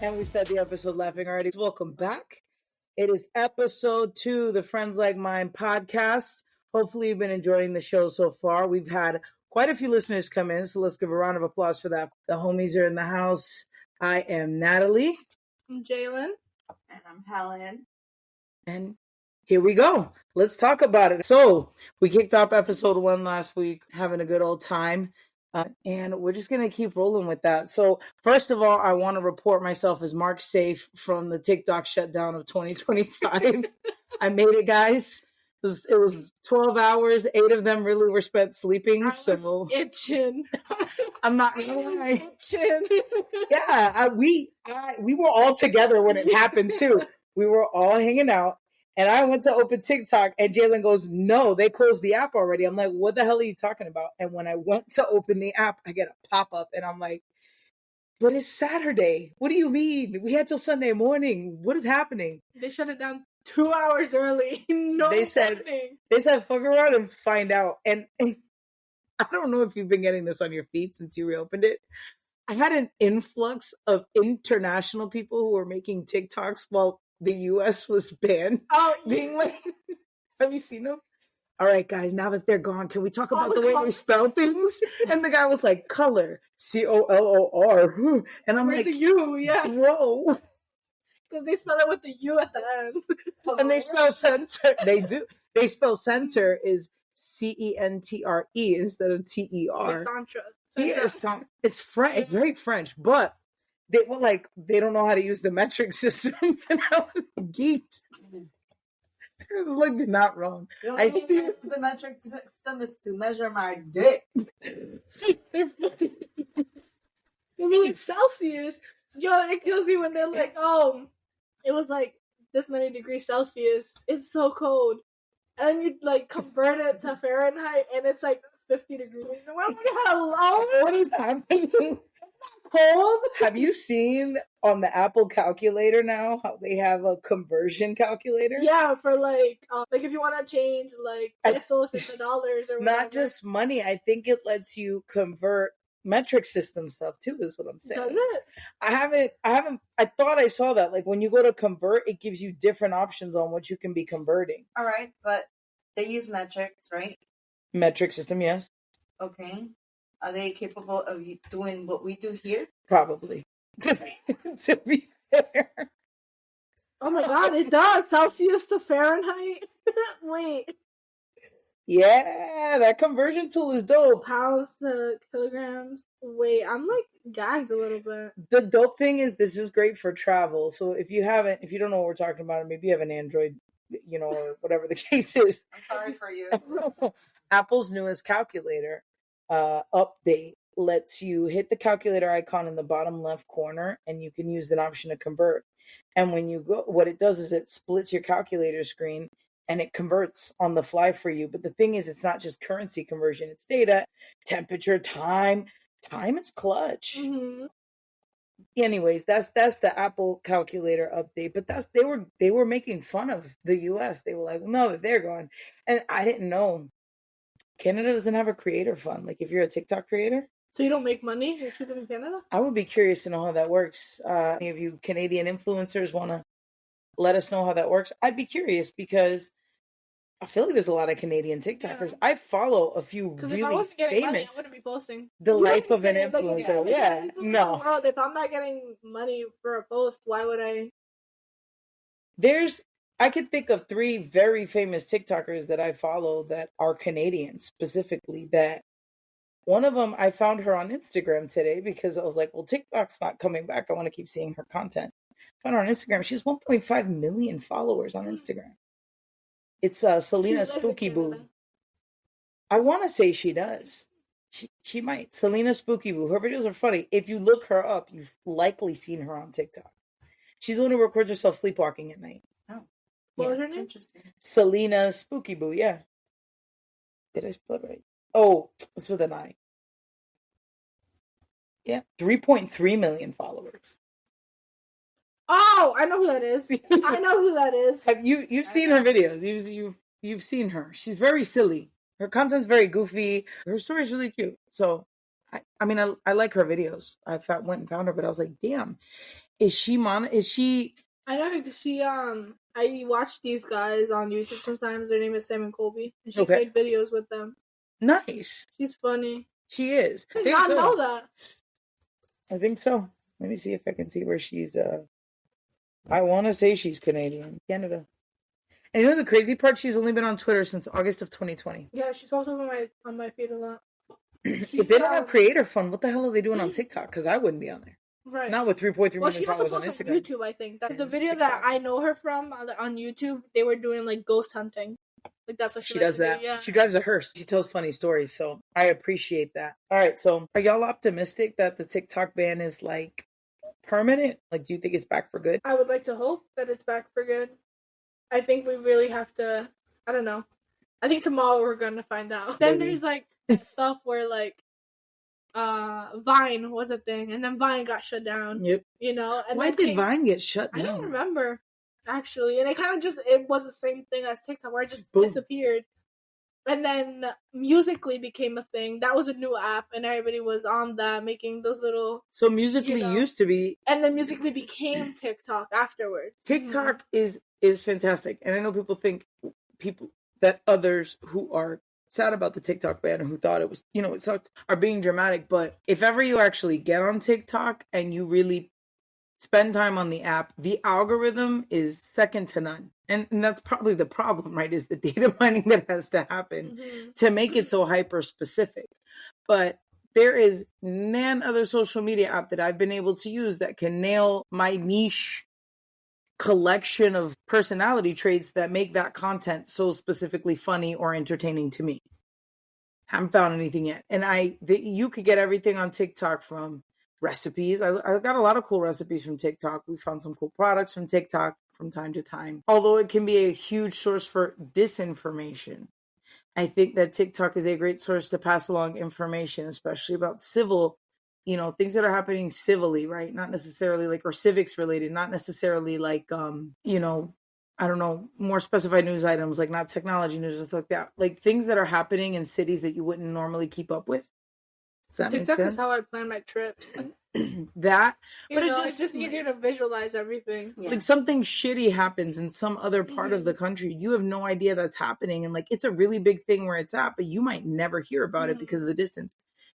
And we said the episode laughing already. Welcome back. It is episode 2, the Friends Like Mine podcast. Hopefully you've been enjoying the show so far. We've had quite a few listeners come in, so let's give a round of applause for that. The homies are in the house. I am Natalie. I'm Jalen. And I'm Helen. And here we go. Let's talk about it. So we kicked off episode 1 last week, having a good old time. And we're just going to keep rolling with that. So first of all, I want to report myself as Mark safe from the TikTok shutdown of 2025. I made it, guys. It was 12 hours. 8 of them really were spent sleeping. So itching. I'm not gonna lie. Itching. Yeah, we were all together when it happened too. We were all hanging out. And I went to open TikTok and Jalen goes, no, they closed the app already. I'm like, what the hell are you talking about? And when I went to open the app, I get a pop-up and I'm like, but it's Saturday. What do you mean? We had till Sunday morning. What is happening? They shut it down 2 hours early. They said, fuck around and find out. And I don't know if you've been getting this on your feed since you reopened it. I had an influx of international people who were making TikToks while the U.S. was banned. Oh, being like, have you seen them? All right, guys, now that they're gone, can we talk about the way they spell things? And the guy was like, color, COLOR. And I'm where's like, the U? Yeah. Bro. Because they spell it with the U at the end. And they spell center. They do. They spell center is CENTRE instead of TER. Yeah, it's French. It's very French, but they were like, they don't know how to use the metric system. And I was geeked. This is like not wrong. I think the metric system is to measure my dick. They're really Celsius. Yo, it kills me when they're like, oh, it was like this many degrees Celsius. It's so cold. And you like convert it to Fahrenheit and it's like 50 degrees. And we're like, hello? What is happening? Cold? Have you seen on the Apple calculator now how they have a conversion calculator? Yeah, for like if you want to change like pesos into dollars or whatever. Not just money. I think it lets you convert metric system stuff too, is what I'm saying. Does it? I thought I saw that. Like when you go to convert, it gives you different options on what you can be converting. All right, but they use metrics, right? Metric system, yes. Okay. Are they capable of doing what we do here? Probably. To be fair. Oh my god, it does. Celsius to Fahrenheit? Wait. Yeah, that conversion tool is dope. Pounds to kilograms. Wait, I'm like gagged a little bit. The dope thing is this is great for travel. So if you don't know what we're talking about, or maybe you have an Android, or whatever the case is. I'm sorry for you. Apple's newest calculator update lets you hit the calculator icon in the bottom left corner and you can use an option to convert. And when you go, what it does is it splits your calculator screen and it converts on the fly for you. But the thing is, it's not just currency conversion, it's data, temperature, time. Time is clutch. Mm-hmm. Anyways, that's the Apple calculator update. But they were making fun of the US. They were like, no, they're gone. And I didn't know. Canada doesn't have a creator fund. Like if you're a TikTok creator. So you don't make money if you live in Canada? I would be curious to know how that works. Any of you Canadian influencers want to let us know how that works? I'd be curious because I feel like there's a lot of Canadian TikTokers. Yeah. I follow a few really if I wasn't getting famous. Money, I wouldn't be posting. The life of an influencer. Yeah. No. World, if I'm not getting money for a post, why would I? I could think of 3 very famous TikTokers that I follow that are Canadian specifically. That one of them, I found her on Instagram today because I was like, well, TikTok's not coming back. I want to keep seeing her content. I found her on Instagram. She has 1.5 million followers on Instagram. It's Selena Spooky Boo. I want to say she does. She might. Selena Spooky Boo. Her videos are funny. If you look her up, you've likely seen her on TikTok. She's the one who records herself sleepwalking at night. Oh. What was her name? Interesting. Selena Spooky Boo, yeah. Did I spell it right? Oh, it's with an I. Yeah. 3.3 million followers. Oh, I know who that is. I know who that is. You've seen her videos. You've seen her. She's very silly. Her content's very goofy. Her story's really cute. So, I like her videos. I went and found her, but I was like, damn. Is she Is she? I know her 'cause she I watch these guys on YouTube sometimes. Their name is Sam and Colby, and she's made videos with them. Nice. She's funny. She is. I did not know that. I think so. Let me see if I can see where she's. I want to say she's Canadian, Canada. And you know the crazy part? She's only been on Twitter since August of 2020. Yeah, she's popped up on my feed a lot. If they don't have creator fun, what the hell are they doing on TikTok? Because I wouldn't be on there. Right. Not with 3.3 million followers on Instagram. Instagram. YouTube, I think. That's the video that I know her from on YouTube. They were doing like ghost hunting. Like that's what she does. That. Yeah. She drives a hearse. She tells funny stories, so I appreciate that. All right, so are y'all optimistic that the TikTok ban is like permanent? Like, do you think it's back for good? I would like to hope that it's back for good. I think we really have to. I don't know. I think tomorrow we're gonna find out. Then there's like stuff where like Vine was a thing, and then Vine got shut down. Yep. You know, and why did Vine get shut down? I don't remember actually, and it was the same thing as TikTok where it just disappeared. And then Musical.ly became a thing. That was a new app, and everybody was on that making those little. So Musical.ly used to be, and then Musical.ly became TikTok afterwards. TikTok is fantastic, and I know people that others who are sad about the TikTok ban and who thought it was, it sucked, are being dramatic. But if ever you actually get on TikTok and you really spend time on the app, the algorithm is second to none. And that's probably the problem, right? Is the data mining that has to happen to make it so hyper specific. But there is none other social media app that I've been able to use that can nail my niche collection of personality traits that make that content so specifically funny or entertaining to me. Haven't found anything yet. And you could get everything on TikTok, from recipes. I got a lot of cool recipes from TikTok. We found some cool products from TikTok from time to time. Although it can be a huge source for disinformation, I think that TikTok is a great source to pass along information, especially about civil, things that are happening civilly, right? Not necessarily like, or civics related, not necessarily like, I don't know, more specified news items, like not technology news or stuff like that. Like things that are happening in cities that you wouldn't normally keep up with. Does that make sense? TikTok is how I plan my trips. But it's just easier to visualize everything. Yeah. Like something shitty happens in some other part of the country. You have no idea that's happening. And like, it's a really big thing where it's at, but you might never hear about it because of the distance.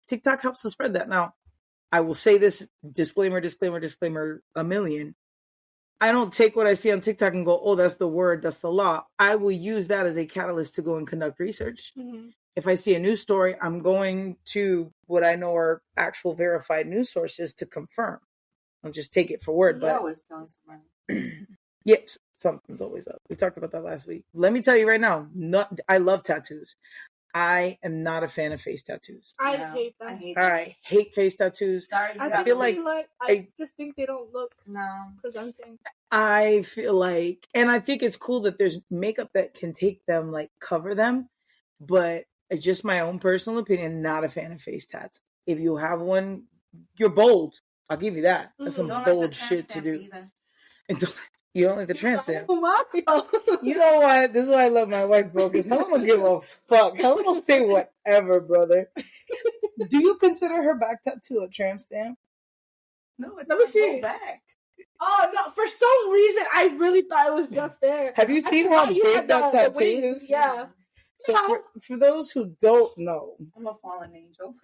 TikTok helps to spread that. Now, I will say this, disclaimer, a million. I don't take what I see on TikTok and go, oh, that's the word, that's the law. I will use that as a catalyst to go and conduct research. If I see a news story, I'm going to what I know are actual verified news sources to confirm. I'll just take it for word. But always telling somebody. Yep, something's always up. We talked about that last week. Let me tell you right now, I love tattoos. I am not a fan of face tattoos. I hate them. I hate face tattoos. Sorry, I feel like I just think they don't look presenting. I feel like, and I think it's cool that there's makeup that can take them, like cover them, but it's just my own personal opinion, not a fan of face tats. If you have one, you're bold. I'll give you that. That's some bold shit to do. And you don't like the tramp stamp. You know what? This is why I love my wife, bro, because Helen will give a fuck. Helen will say whatever, brother. Do you consider her back tattoo a tramp stamp? No, it's not go back. Oh, no, for some reason, I really thought it was just there. Have you seen how big that tattoo is? Yeah. So for those who don't know, I'm a fallen angel.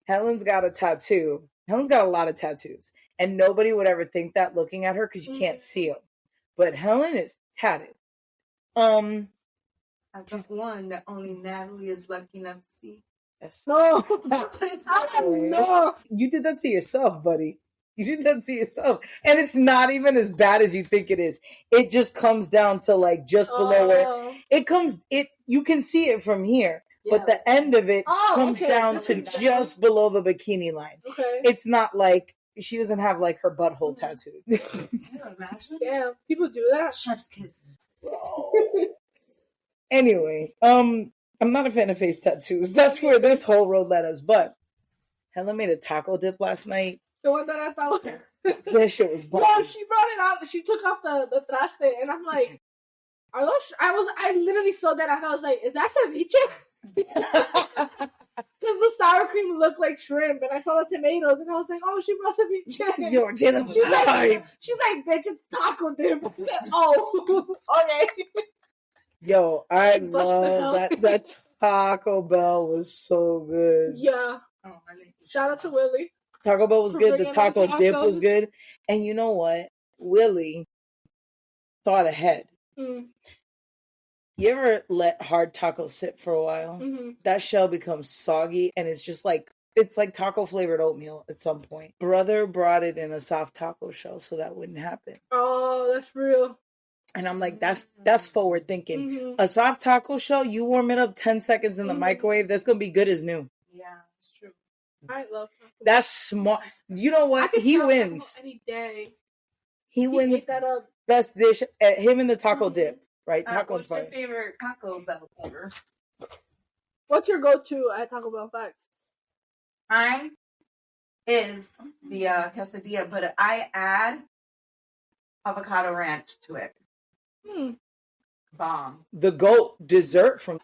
Helen's got a tattoo. Helen's got a lot of tattoos, and nobody would ever think that looking at her because you can't see them. But Helen is tatted. I've got one that only Natalie is lucky enough to see. Yes. No. No. You did that to yourself, buddy. You did that to yourself. And it's not even as bad as you think it is. It just comes down to like just below where you can see it from here. Yeah. But the end of it comes down to just below the bikini line. Okay. It's not like she doesn't have like her butthole tattooed. Can you imagine? Yeah, people do that. Chef's kiss. Anyway, I'm not a fan of face tattoos. That's where this whole road led us. But Helen made a taco dip last night. The one that I thought was... That shit was busted. No, she brought it out. She took off the traste, and I'm like, are those... I literally saw that. I was like, is that ceviche? Because the sour cream looked like shrimp, and I saw the tomatoes, and I was like, "Oh, she must have been chicken." Yo, Jalen was she's hype. like, "Bitch, it's taco dip." I said, "Oh, okay." Yo, I Bust the hell. love that Taco Bell was so good. Yeah. Oh, Shout out to Willie. Taco Bell was good. The Bringing taco them dip was tacos. good. And you know what? Willie thought ahead. Mm. You ever let hard tacos sit for a while? Mm-hmm. That shell becomes soggy and it's just like, it's like taco flavored oatmeal at some point. Brother brought it in a soft taco shell so that wouldn't happen. Oh, that's real. And I'm like, that's forward thinking. Mm-hmm. A soft taco shell, you warm it up 10 seconds in the microwave, that's going to be good as new. Yeah, it's true. I love taco. That's smart. You know what? He wins. Any day. He wins. Ate that up. Best dish at him and the taco dip, right? Taco What's your favorite Taco Bell flavor? What's your go-to at Taco Bell? Facts. Mine is the quesadilla, but I add avocado ranch to it. Bomb. The goat dessert from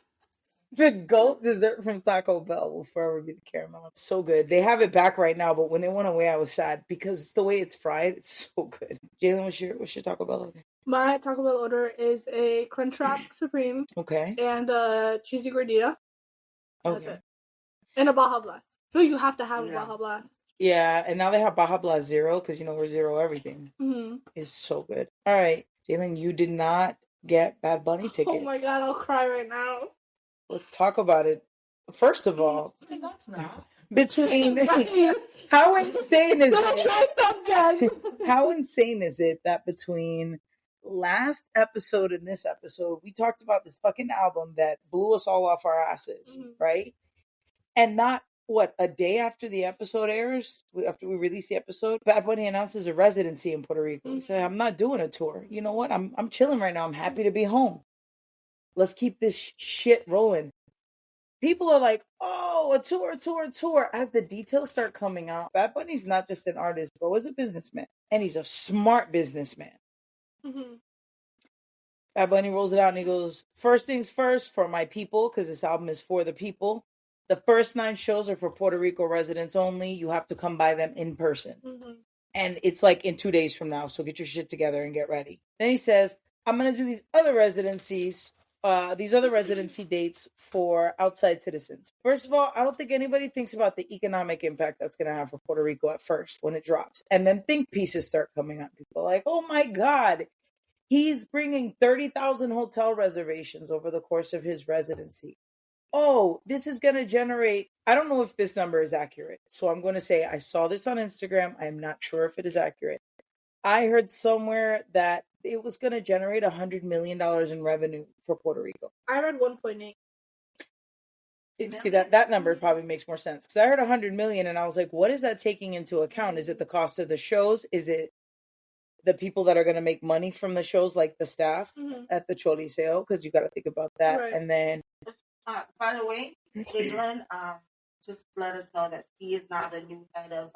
Taco Bell will forever be the caramel. So good. They have it back right now, but when it went away, I was sad because it's the way it's fried. It's so good. Jalen, what's your Taco Bell order? My Taco Bell order is a Crunchwrap Supreme. Okay. And a cheesy gordita. That's Okay. it. And a Baja Blast. So you have to have a Baja Blast. Yeah, and now they have Baja Blast Zero because you know we're zero everything. Mm-hmm. It's so good. All right, Jalen, you did not get Bad Bunny tickets. Oh my god, I'll cry right now. Let's talk about it. First of all, That's not. between how insane is it? How insane is it that between last episode and this episode, we talked about this fucking album that blew us all off our asses, right? And not a day after the episode airs, after we release the episode, Bad Bunny announces a residency in Puerto Rico. He said, "I'm not doing a tour. You know what? I'm chilling right now. I'm happy to be home. Let's keep this shit rolling." People are like, "Oh, a tour." As the details start coming out, Bad Bunny's not just an artist, bro. He's a businessman, and he's a smart businessman. Mm-hmm. Bad Bunny rolls it out and he goes, "First things first, for my people, because this album is for the people. The first 9 shows are for Puerto Rico residents only. You have to come by them in person. Mm-hmm. And it's like in 2 days from now, so get your shit together and get ready." Then he says, "I'm going to do these other residency dates for outside citizens." First of all, I don't think anybody thinks about the economic impact that's going to have for Puerto Rico at first when it drops. And then think pieces start coming up. People are like, "Oh my God, he's bringing 30,000 hotel reservations over the course of his residency. Oh, this is going to generate," I don't know if this number is accurate. So I'm going to say I saw this on Instagram. I'm not sure if it is accurate. I heard somewhere that it was going to generate $100 million in revenue for Puerto Rico. I read 1.8. See, that number probably makes more sense. Because I heard 100 million and I was like, what is that taking into account? Is it the cost of the shows? Is it the people that are going to make money from the shows, like the staff at the Choliseo? Because you got to think about that. Right. And then... by the way, Jalen, just let us know that he is now the new head of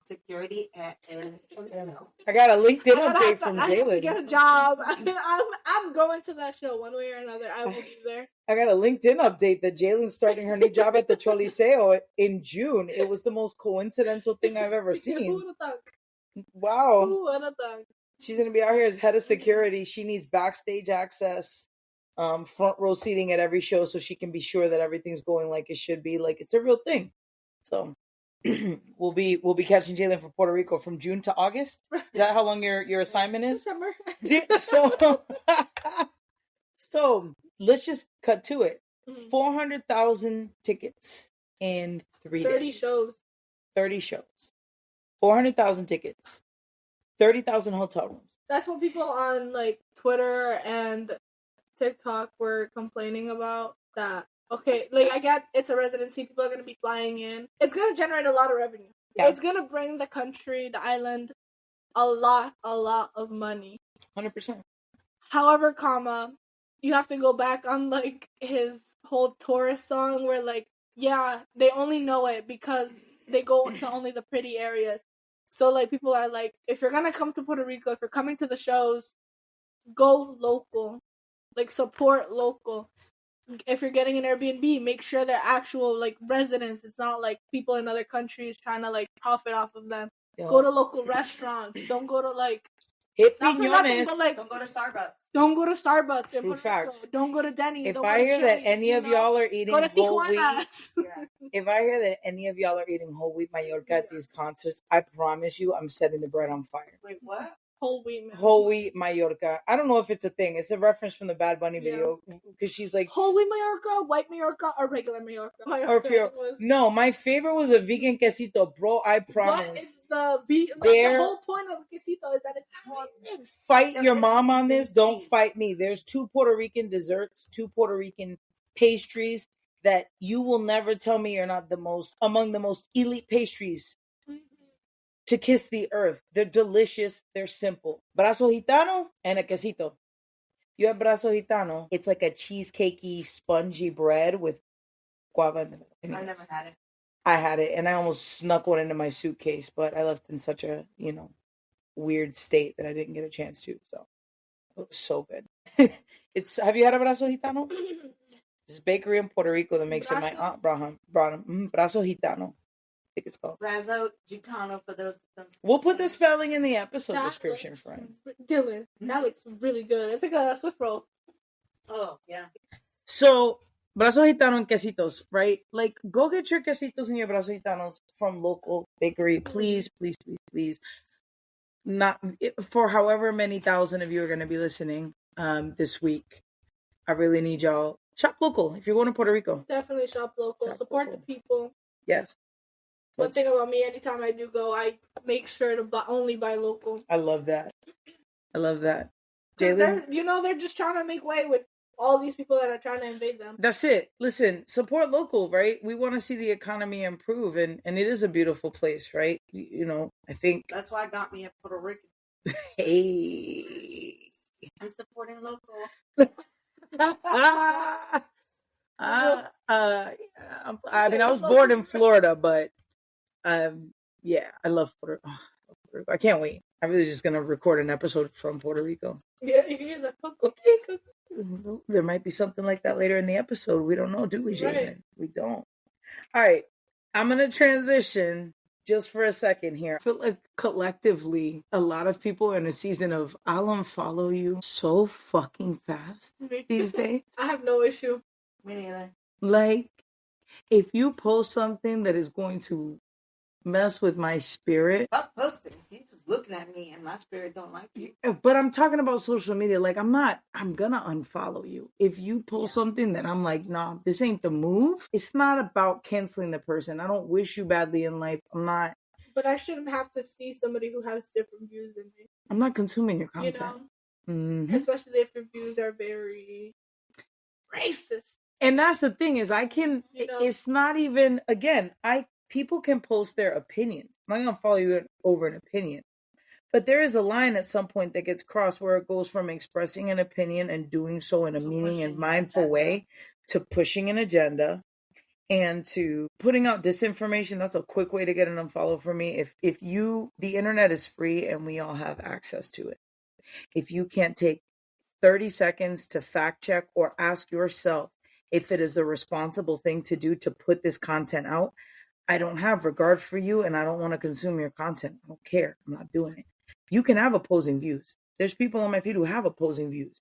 security at Choliseo. I got a LinkedIn update from Jalen. I have to get a job. I'm going to that show one way or another. I will be there. I got a LinkedIn update that Jalen's starting her new job at the Choliseo in June. It was the most coincidental thing I've ever seen. Who would have thought? Wow. Who would have thought? She's going to be out here as head of security. She needs backstage access, front row seating at every show so she can be sure that everything's going like it should be. Like, it's a real thing. So we'll be catching Jalen for Puerto Rico from June to August. Is that how long your assignment is? December. So let's just cut to it. 400,000 tickets in 3 days. 30 shows. 30 shows. 400,000 tickets. 30,000 hotel rooms. That's what people on like Twitter and TikTok were complaining about. That okay, like I get it's a residency, people are gonna be flying in. It's gonna generate a lot of revenue. Yeah. It's gonna bring the country, the island, a lot of money. 100%. However, you have to go back on like his whole tourist song where like, yeah, they only know it because they go to only the pretty areas. So like people are like, if you're gonna come to Puerto Rico, if you're coming to the shows, go local. Like support local. if you're getting an Airbnb, make sure they're actual like residents. It's not like people in other countries trying to like profit off of them. Yo. Go to local restaurants. Don't go to like Hit not for nothing, but like Don't go to Starbucks. don't go to Starbucks in True Puerto Rico. facts. Don't go to Denny's. If Don't I go to hear that Chili's, any of y'all are eating go to whole wheat, Tijuana. Yeah. if I hear that any of y'all are eating whole wheat Mallorca at these concerts, I promise you, I'm setting the bread on fire. Wait, what? Whole wheat, man. Whole wheat Mallorca. I don't know if it's a thing. It's a reference from the Bad Bunny video because she's like, whole wheat Mallorca, white Mallorca, or regular Mallorca. or pure. No, my favorite was a vegan quesito, bro. I What promise. is the whole point of quesito is that it's vegan. Fight Yeah, your it's mom on vegan this. Don't cheese. fight me. There's 2 Puerto Rican desserts, 2 Puerto Rican pastries that you will never tell me you're not among the most elite pastries to kiss the earth. They're delicious. They're simple. Brazo gitano and a quesito. You have brazo gitano. It's like a cheesecakey, spongy bread with guava in the middle. I Anyways, never had it. I had it, and I almost snuck one into my suitcase, but I left in such a, weird state that I didn't get a chance to. So it was so good. Have you had a brazo gitano? This bakery in Puerto Rico that makes it. My aunt brought him. Brazo gitano. I think it's called. Brazo Gitano for those. We'll put the spelling in the episode description, friends. Dylan, that looks really good. It's like a Swiss roll. Oh, yeah. So, brazo gitano and quesitos, right? Like, go get your quesitos and your brazo gitanos from local bakery. Please, please, please, please. Not for however many thousand of you are going to be listening this week. I really need y'all. Shop local if you're going to Puerto Rico. Definitely shop local. Shop Support local. the people. Yes. One thing about me, anytime I do go, I make sure to only buy local. I love that. I love that. Jalen, they're just trying to make way with all these people that are trying to invade them. That's it. Listen, support local, right? We want to see the economy improve, and it is a beautiful place, right? I think That's why I got me a Puerto Rican. Hey, I'm supporting local. I was born in Florida, but yeah, I love Puerto Rico. I can't wait. I'm really just gonna record an episode from Puerto Rico. Yeah, you can hear the There might be something like that later in the episode. We don't know, do we, Jalen? Right. We don't. All right, I'm gonna transition just for a second here. I feel like collectively, a lot of people are in a season of I'll unfollow you so fucking fast these days. I have no issue. Me neither. Like, if you post something that is going to mess with my spirit. Stop posting. You're just looking at me and my spirit don't like you. But I'm talking about social media. Like, I'm gonna unfollow you. If you post something that I'm like, nah, this ain't the move. It's not about canceling the person. I don't wish you badly in life. I'm not. But I shouldn't have to see somebody who has different views than me. I'm not consuming your content. Mm-hmm. Especially if your views are very racist. And that's the thing is it's not even, again, people can post their opinions. I'm not going to follow you over an opinion. But there is a line at some point that gets crossed where it goes from expressing an opinion and doing so in a meaning and mindful way to pushing an agenda and to putting out disinformation. That's a quick way to get an unfollow for me. The internet is free and we all have access to it. If you can't take 30 seconds to fact check or ask yourself if it is the responsible thing to do to put this content out, I don't have regard for you and I don't want to consume your content. I don't care. I'm not doing it. You can have opposing views. There's people on my feed who have opposing views.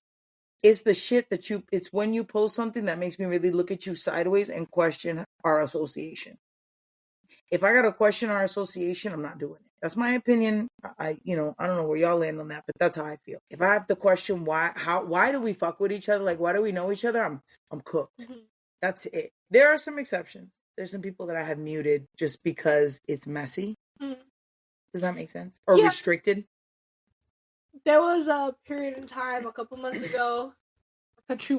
It's the shit it's when you post something that makes me really look at you sideways and question our association. If I got to question our association, I'm not doing it. That's my opinion. I don't know where y'all land on that, but that's how I feel. If I have to question why do we fuck with each other? Like, why do we know each other? I'm cooked. Mm-hmm. That's it. There are some exceptions. There's some people that I have muted just because it's messy. Mm-hmm. Does that make sense? Or restricted? There was a period in time a couple months ago, the country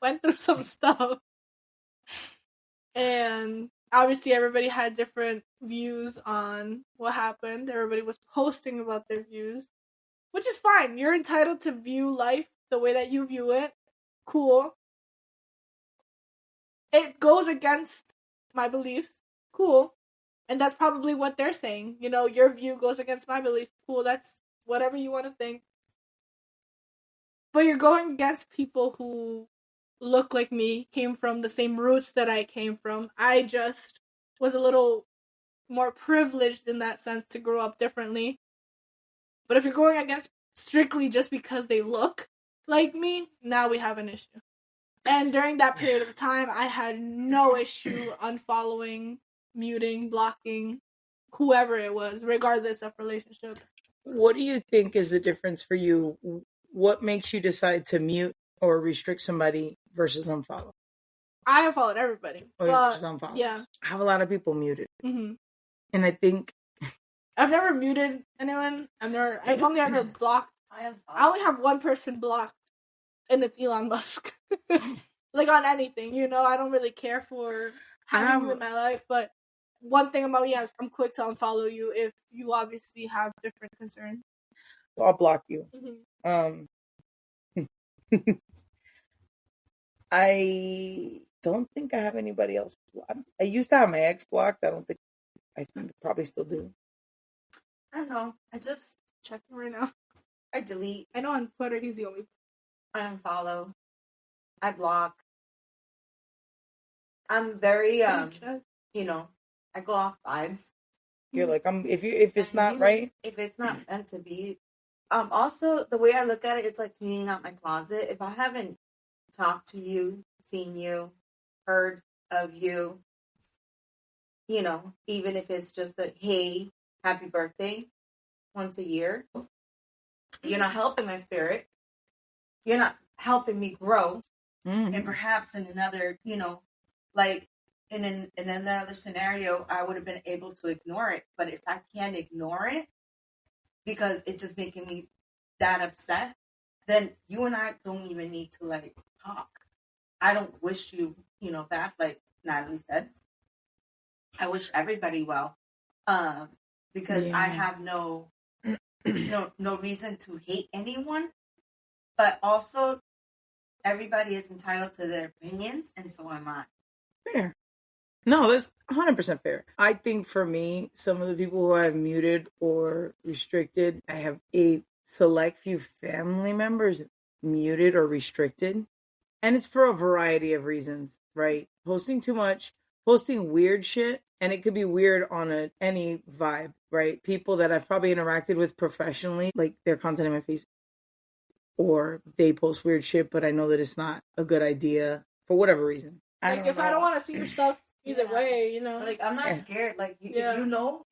went through some stuff. And obviously everybody had different views on what happened. Everybody was posting about their views, which is fine. You're entitled to view life the way that you view it. Cool. It goes against my beliefs. Cool. And that's probably what they're saying. Your view goes against my belief. Cool. That's whatever you want to think. But you're going against people who look like me, came from the same roots that I came from. I just was a little more privileged in that sense to grow up differently. But if you're going against strictly just because they look like me, now we have an issue. And during that period of time, I had no issue unfollowing, muting, blocking, whoever it was, regardless of relationship. What do you think is the difference for you? What makes you decide to mute or restrict somebody versus unfollow? I unfollowed everybody. Oh, yeah, versus unfollow. Yeah. I have a lot of people muted. Mm-hmm. And I think... I've never muted anyone. I've only ever blocked. I only have one person blocked, and it's Elon Musk. Like on anything, I don't really care for having you in my life, but one thing about me is I'm quick to unfollow you if you obviously have different concerns. So I'll block you. Mm-hmm. I don't think I have anybody else. I used to have my ex blocked. I probably still do. I don't know. I just checking right now. I delete. I know on Twitter he's the only. I unfollow. I block. I'm very I go off vibes. You're like, if it's not right. If it's not meant to be. Also the way I look at it, it's like cleaning out my closet. If I haven't talked to you, seen you, heard of you, even if it's just a hey, happy birthday once a year, you're not helping my spirit. You're not helping me grow. Mm-hmm. And perhaps in another, like in another scenario, I would have been able to ignore it. But if I can't ignore it because it's just making me that upset, then you and I don't even need to like talk. I don't wish you, bad, like Natalie said. I wish everybody well, because I have no reason to hate anyone, but also everybody is entitled to their opinions, and so am I. Fair. No, that's 100% fair. I think for me, some of the people who I've muted or restricted, I have a select few family members muted or restricted. And it's for a variety of reasons, right? Posting too much, posting weird shit, and it could be weird on any vibe, right? People that I've probably interacted with professionally, like their content in my face, or they post weird shit, but I know that it's not a good idea for whatever reason. I don't want to see your stuff either way, Like, I'm not scared. Like, if you know.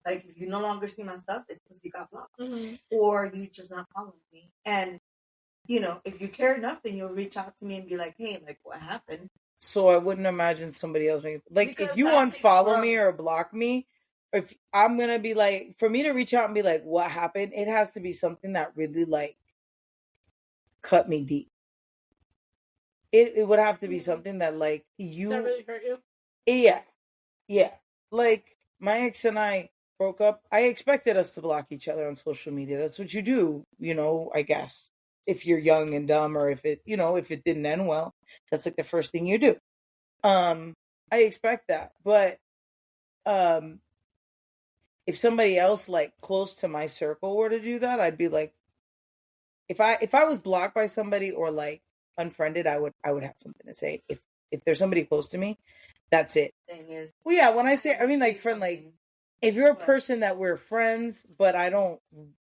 Like, if you no longer see my stuff, it's because you got blocked. Mm-hmm. Or you just not following me. And, if you care enough, then you'll reach out to me and be like, hey, like, what happened? So I wouldn't imagine somebody else making... Like, because if you unfollow me or block me, if I'm going to be like... For me to reach out and be like, what happened? It has to be something that really, like, cut me deep. It would have to be something that, like, you... That really hurt you? Yeah. Like, my ex and I broke up. I expected us to block each other on social media. That's what you do, I guess. If you're young and dumb, or if it didn't end well, that's like the first thing you do. I expect that. But if somebody else, like, close to my circle were to do that, I'd be like, if I was blocked by somebody or, like, unfriended, I would have something to say. If there's somebody close to me, that's it. Well, yeah, when I say, I mean, like, friend, like, if you're a person that we're friends, but I don't,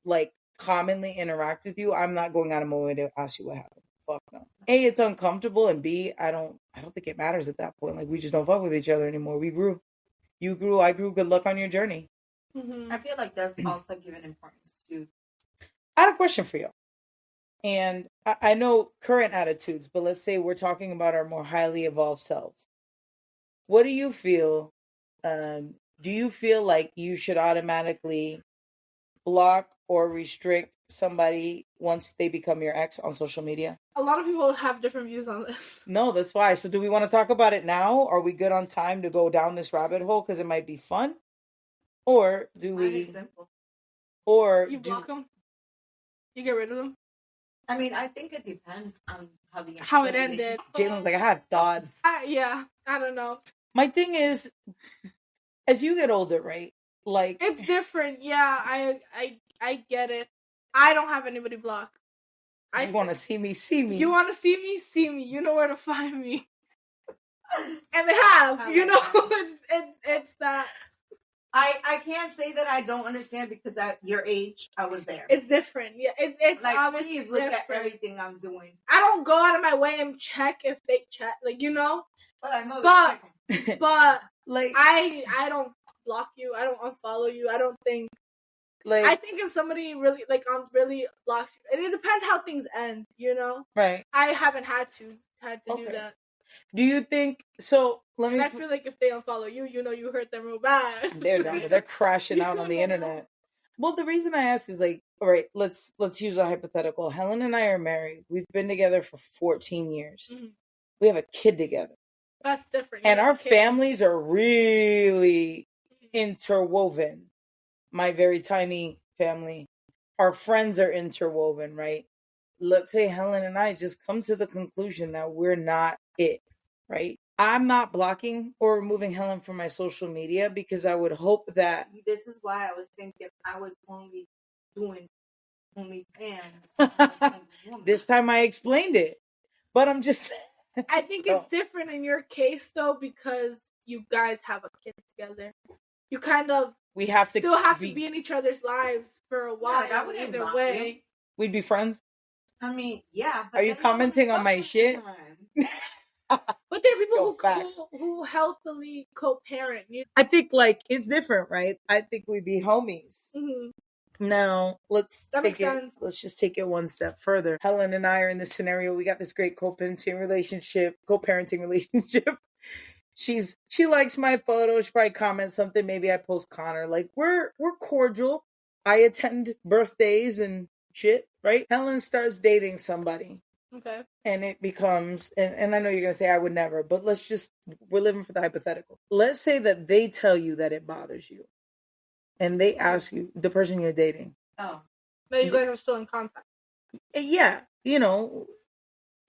like, commonly interact with you, I'm not going out of my way to ask you what happened. Fuck no. A, it's uncomfortable, and B, I don't think it matters at that point. Like, we just don't fuck with each other anymore. We grew. You grew, I grew. Good luck on your journey. Mm-hmm. I feel like that's also given importance to. I had a question for you. And I know current attitudes, but let's say we're talking about our more highly evolved selves. What do you feel? Do you feel like you should automatically block or restrict somebody once they become your ex on social media? A lot of people have different views on this. No, that's why. So do we want to talk about it now? Are we good on time to go down this rabbit hole because it might be fun? Or do we... Simple. Or you block them? You get rid of them? I mean, I think it depends on how it ended. Jalen's like, I have thoughts. Yeah, I don't know. My thing is, as you get older, right? Like, it's different. Yeah, I get it. I don't have anybody blocked. You want to see me? See me. You want to see me? See me. You know where to find me. And they have, you know, it's that. I can't say that I don't understand because at your age, I was there. It's different. Yeah, it's like, obviously please look different. at everything I'm doing. I don't go out of my way and check if they check, like, you know. But I know they're checking. But like, I don't block you. I don't unfollow you. I don't think. Like, I think if somebody really really blocks you, it depends how things end. You know. Right. I haven't had to do that. Do you think so? Let me. I feel like if they unfollow you, you know, you hurt them real bad. They're crashing out on the internet. Well, the reason I ask is like, all right, let's use a hypothetical. Helen and I are married. We've been together for 14 years. Mm-hmm. We have a kid together. That's different. And our families are really interwoven. My very tiny family, our friends are interwoven, right? Let's say Helen and I just come to the conclusion that we're not it, right? I'm not blocking or removing Helen from my social media because I would hope that... This is why I was thinking I was only doing OnlyFans. This time I explained it. But I'm just... I think it's different in your case, though, because you guys have a kid together. You kind of... We have to still have to be in each other's lives for a while. Yeah, either way. We'd be friends? I mean, yeah. But are you commenting on my shit? But there are people who healthily co-parent. I think, like, it's different, right? I think we'd be homies. Mm-hmm. Now, let's just take it one step further. Helen and I are in this scenario. We got this great co-parenting relationship. She likes my photos. She probably comments something. Maybe I post Connor. Like, we're cordial. I attend birthdays and shit, right? Helen starts dating somebody. Okay. And it becomes, and I know you're going to say I would never, but we're living for the hypothetical. Let's say that they tell you that it bothers you. And they ask you, the person you're dating. Oh. But you guys are still in contact. Yeah. You know.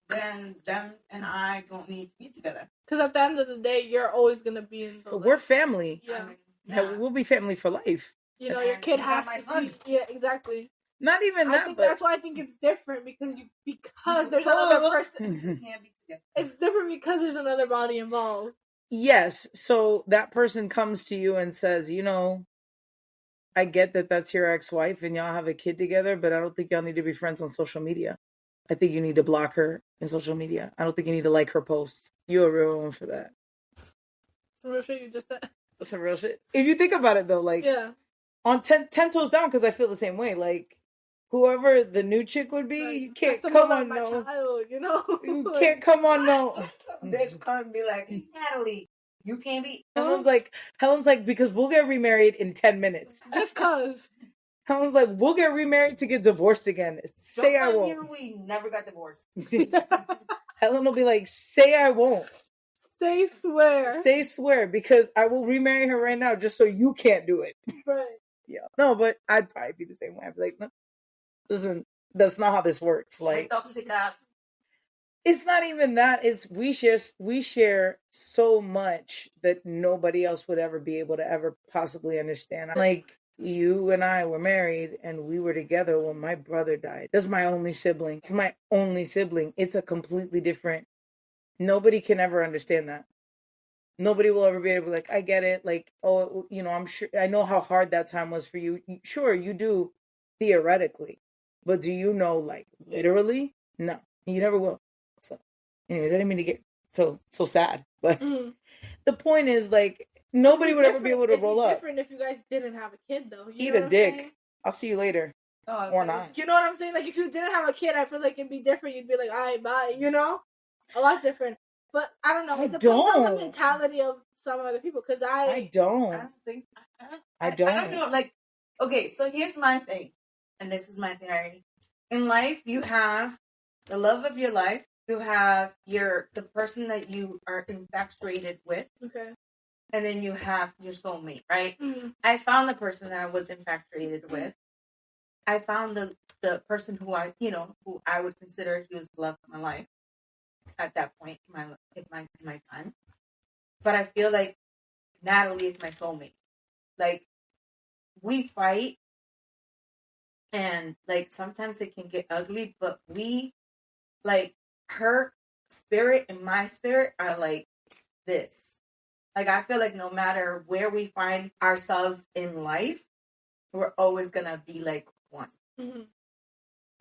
Then them and I don't need to be together. Because at the end of the day, you're always going to be in the... We're family. Yeah. We'll be family for life. You know, your kid has to see... Yeah, exactly. Not even that, but... That's why I think it's different, because there's another person. Just can't be together. It's different because there's another body involved. Yes, so that person comes to you and says, you know, I get that that's your ex-wife and y'all have a kid together, but I don't think y'all need to be friends on social media. I think you need to block her in social media. I don't think you need to like her posts. You're a real one for that. Some real shit you just said. That's some real shit. If you think about it, though, like... Yeah. On 10 toes down, because I feel the same way, like... Whoever the new chick would be, you can't come on no. Child, you know? You can't come on no. Bitch come and be like, hey, Natalie, you can't be. Helen's like, because we'll get remarried in 10 minutes. Just cause. Helen's like, we'll get remarried to get divorced again. Say I won't. You, we never got divorced. Helen will be like, say I won't. Say swear. Say swear, because I will remarry her right now just so you can't do it. Right. Yeah. No, but I'd probably be the same way. I'd be like, no. Listen, that's not how this works. Like, it's not even that. It's we share so much that nobody else would ever be able to ever possibly understand. Like, you and I were married and we were together when my brother died. That's my only sibling. It's my only sibling. It's a completely different. Nobody can ever understand that. Nobody will ever be able to be like, I get it. Like, oh, you know, I'm sure I know how hard that time was for you. Sure, you do theoretically. But do you know, like, literally? No, you never will. So, anyways, I didn't mean to get so sad. But the point is, like, nobody would ever be able to roll up. It'd be different if you guys didn't have a kid, though. Eat a dick. I'll see you later. Oh, or not. You know what I'm saying? Like, if you didn't have a kid, I feel like it'd be different. You'd be like, all right, bye. You know? A lot different. But I don't know. It depends on the mentality of some other people. Because I don't know. Like, okay, so here's my thing. And this is my theory. In life, you have the love of your life. You have the person that you are infatuated with. Okay. And then you have your soulmate, right? Mm-hmm. I found the person that I was infatuated with. I found the person who I would consider he was the love of my life at that point in my time. But I feel like Natalie is my soulmate. Like, we fight. And like sometimes it can get ugly, but we like her spirit and my spirit are like this. Like I feel like no matter where we find ourselves in life, we're always gonna be like one. Mm-hmm.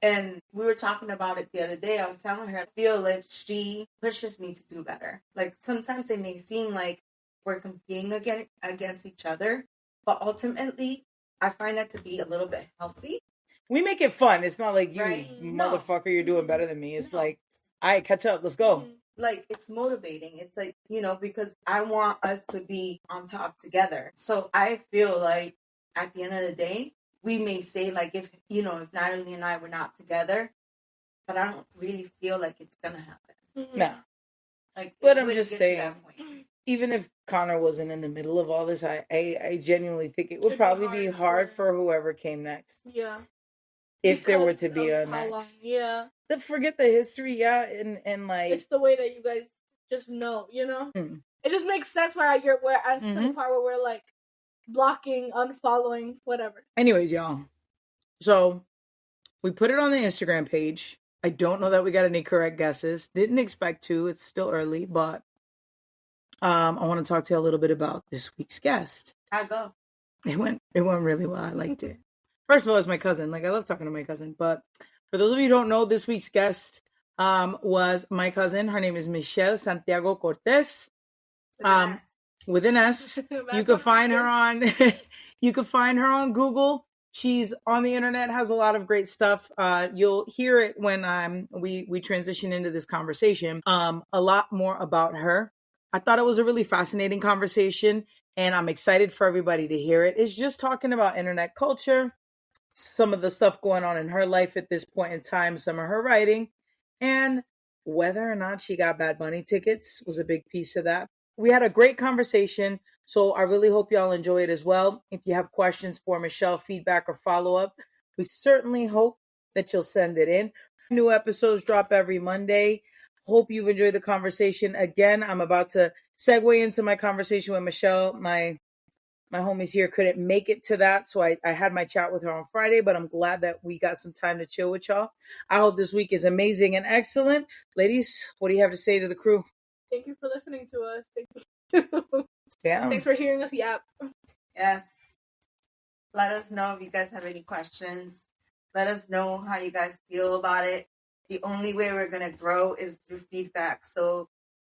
And we were talking about it the other day. I was telling her, I feel like she pushes me to do better. Like sometimes it may seem like we're competing against each other, but ultimately, I find that to be a little bit healthy. We make it fun. It's not like you, Right? motherfucker, you're doing better than me. It's No. like, all right, catch up. Let's go. Like, it's motivating. It's like, because I want us to be on top together. So I feel like at the end of the day, we may say, like, if Natalie and I were not together, but I don't really feel like it's going to happen. Mm-hmm. No. Like, but I'm just saying, even if Connor wasn't in the middle of all this, I genuinely think it would probably be hard for whoever came next. Yeah. If there were to be a next. Long, yeah. Forget the history, yeah, and like... It's the way that you guys just know, Mm. It just makes sense where to the part where we're like blocking, unfollowing, whatever. Anyways, y'all. So, we put it on the Instagram page. I don't know that we got any correct guesses. Didn't expect to. It's still early, but I want to talk to you a little bit about this week's guest. I go. It went really well. I liked it. First of all, it's my cousin. Like, I love talking to my cousin. But for those of you who don't know, this week's guest was my cousin. Her name is Michelle Santiago Cortez. With an S. You can find her on Google. She's on the internet, has a lot of great stuff. You'll hear it when we transition into this conversation. A lot more about her. I thought it was a really fascinating conversation, and I'm excited for everybody to hear it. It's just talking about internet culture, some of the stuff going on in her life at this point in time, some of her writing, and whether or not she got Bad Bunny tickets was a big piece of that. We had a great conversation, so I really hope y'all enjoy it as well. If you have questions for Michelle, feedback, or follow-up, we certainly hope that you'll send it in. New episodes drop every Monday. Hope you've enjoyed the conversation. Again, I'm about to segue into my conversation with Michelle. My homies here couldn't make it to that, so I had my chat with her on Friday, but I'm glad that we got some time to chill with y'all. I hope this week is amazing and excellent. Ladies, what do you have to say to the crew? Thank you for listening to us. Thank you. Yeah. Thanks for hearing us yap. Yes. Let us know if you guys have any questions. Let us know how you guys feel about it. The only way we're going to grow is through feedback. So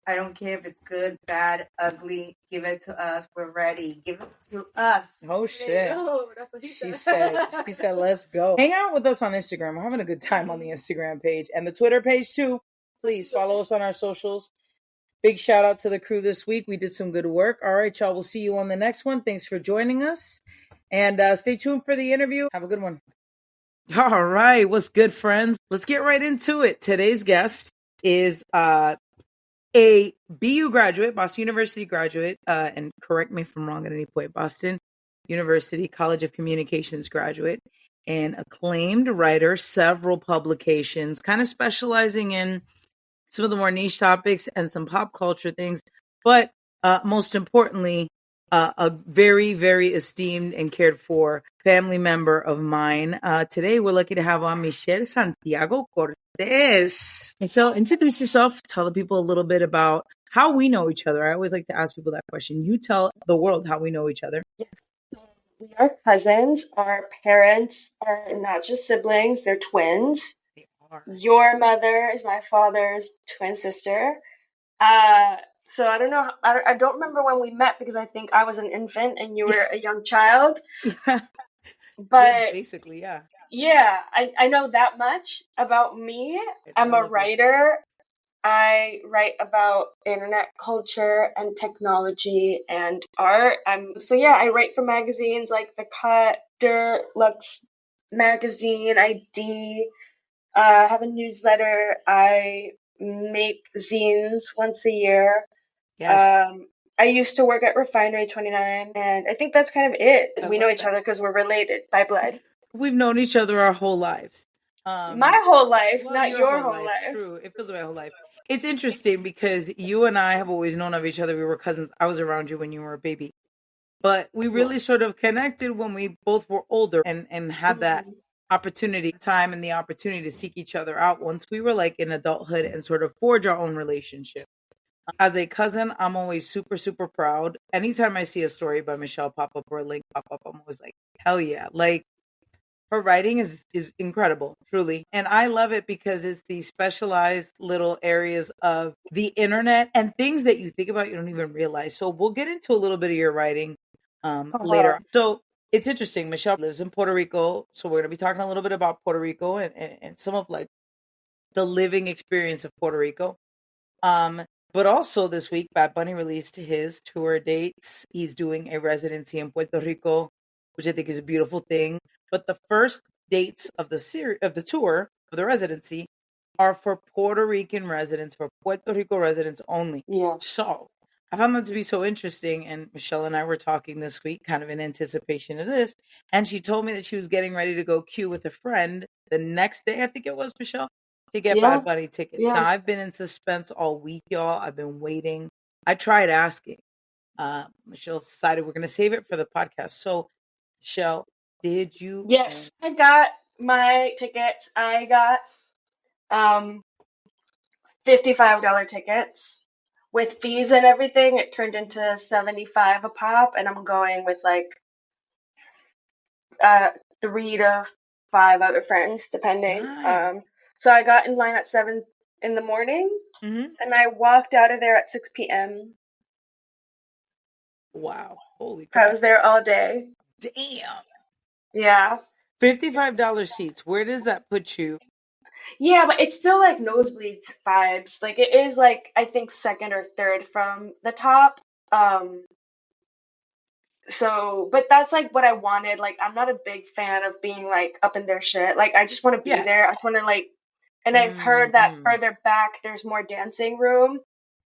I don't care if it's good, bad, ugly. Give it to us. We're ready. Give it to us. Oh, shit. That's what She said, let's go. Hang out with us on Instagram. We're having a good time on the Instagram page and the Twitter page, too. Please follow us on our socials. Big shout out to the crew this week. We did some good work. All right, y'all. We'll see you on the next one. Thanks for joining us. And stay tuned for the interview. Have a good one. All right. What's good, friends? Let's get right into it. Today's guest is a BU graduate, Boston University graduate, and correct me if I'm wrong at any point, Boston University College of Communications graduate, and acclaimed writer, several publications, kind of specializing in some of the more niche topics and some pop culture things, but most importantly, a very, very esteemed and cared for family member of mine. Today, we're lucky to have on Michelle Santiago Cortez. Michelle, introduce yourself. Tell the people a little bit about how we know each other. I always like to ask people that question. You tell the world how we know each other. Yes. We are cousins. Our parents are not just siblings, they're twins. They are. Your mother is my father's twin sister. So I don't know. I don't remember when we met because I think I was an infant and you were a young child. Yeah. But basically, yeah. Yeah, I know that much about me. I'm a writer. I write about internet culture and technology and art. I write for magazines like The Cut, Dirt, Lux Magazine, ID. I have a newsletter. I make zines once a year. Yes. I used to work at Refinery 29, and I think that's kind of it. We know each other because we're related by blood. We've known each other our whole lives. My whole life, not your whole life. True. It feels like my whole life. It's interesting because you and I have always known of each other. We were cousins. I was around you when you were a baby. But we really sort of connected when we both were older and had that opportunity, time, and the opportunity to seek each other out once we were like in adulthood and sort of forge our own relationship. As a cousin, I'm always super, super proud. Anytime I see a story by Michelle pop up or a link pop up, I'm always like, hell yeah. Like, her writing is incredible, truly. And I love it because it's these specialized little areas of the internet and things that you think about you don't even realize. So we'll get into a little bit of your writing later. So it's interesting. Michelle lives in Puerto Rico. So we're going to be talking a little bit about Puerto Rico and some of like the living experience of Puerto Rico. But also this week, Bad Bunny released his tour dates. He's doing a residency in Puerto Rico, which I think is a beautiful thing. But the first dates of the tour of the residency are for Puerto Rican residents, for Puerto Rico residents only. Yeah. So I found that to be so interesting. And Michelle and I were talking this week, kind of in anticipation of this. And she told me that she was getting ready to go queue with a friend the next day, I think it was, Michelle, to get Yeah. Bad Bunny tickets. Yeah. Now, I've been in suspense all week, y'all. I've been waiting. I tried asking. Michelle decided we're going to save it for the podcast. So, Michelle, did you? Yes, I got my tickets. I got $55 tickets. With fees and everything, it turned into $75 a pop, and I'm going with like 3 to 5 other friends, depending. Nice. So I got in line at 7 in the morning, Mm-hmm. and I walked out of there at 6 p.m. Wow. Holy I crap. was there all day. Damn. Yeah. $55 seats. Where does that put you? Yeah, but it's still like nosebleeds vibes. Like it is like I think second or third from the top. So, but that's like what I wanted. Like I'm not a big fan of being like up in their shit. Like I just want to be Yeah. there. I just want to like, and I've heard that further back there's more dancing room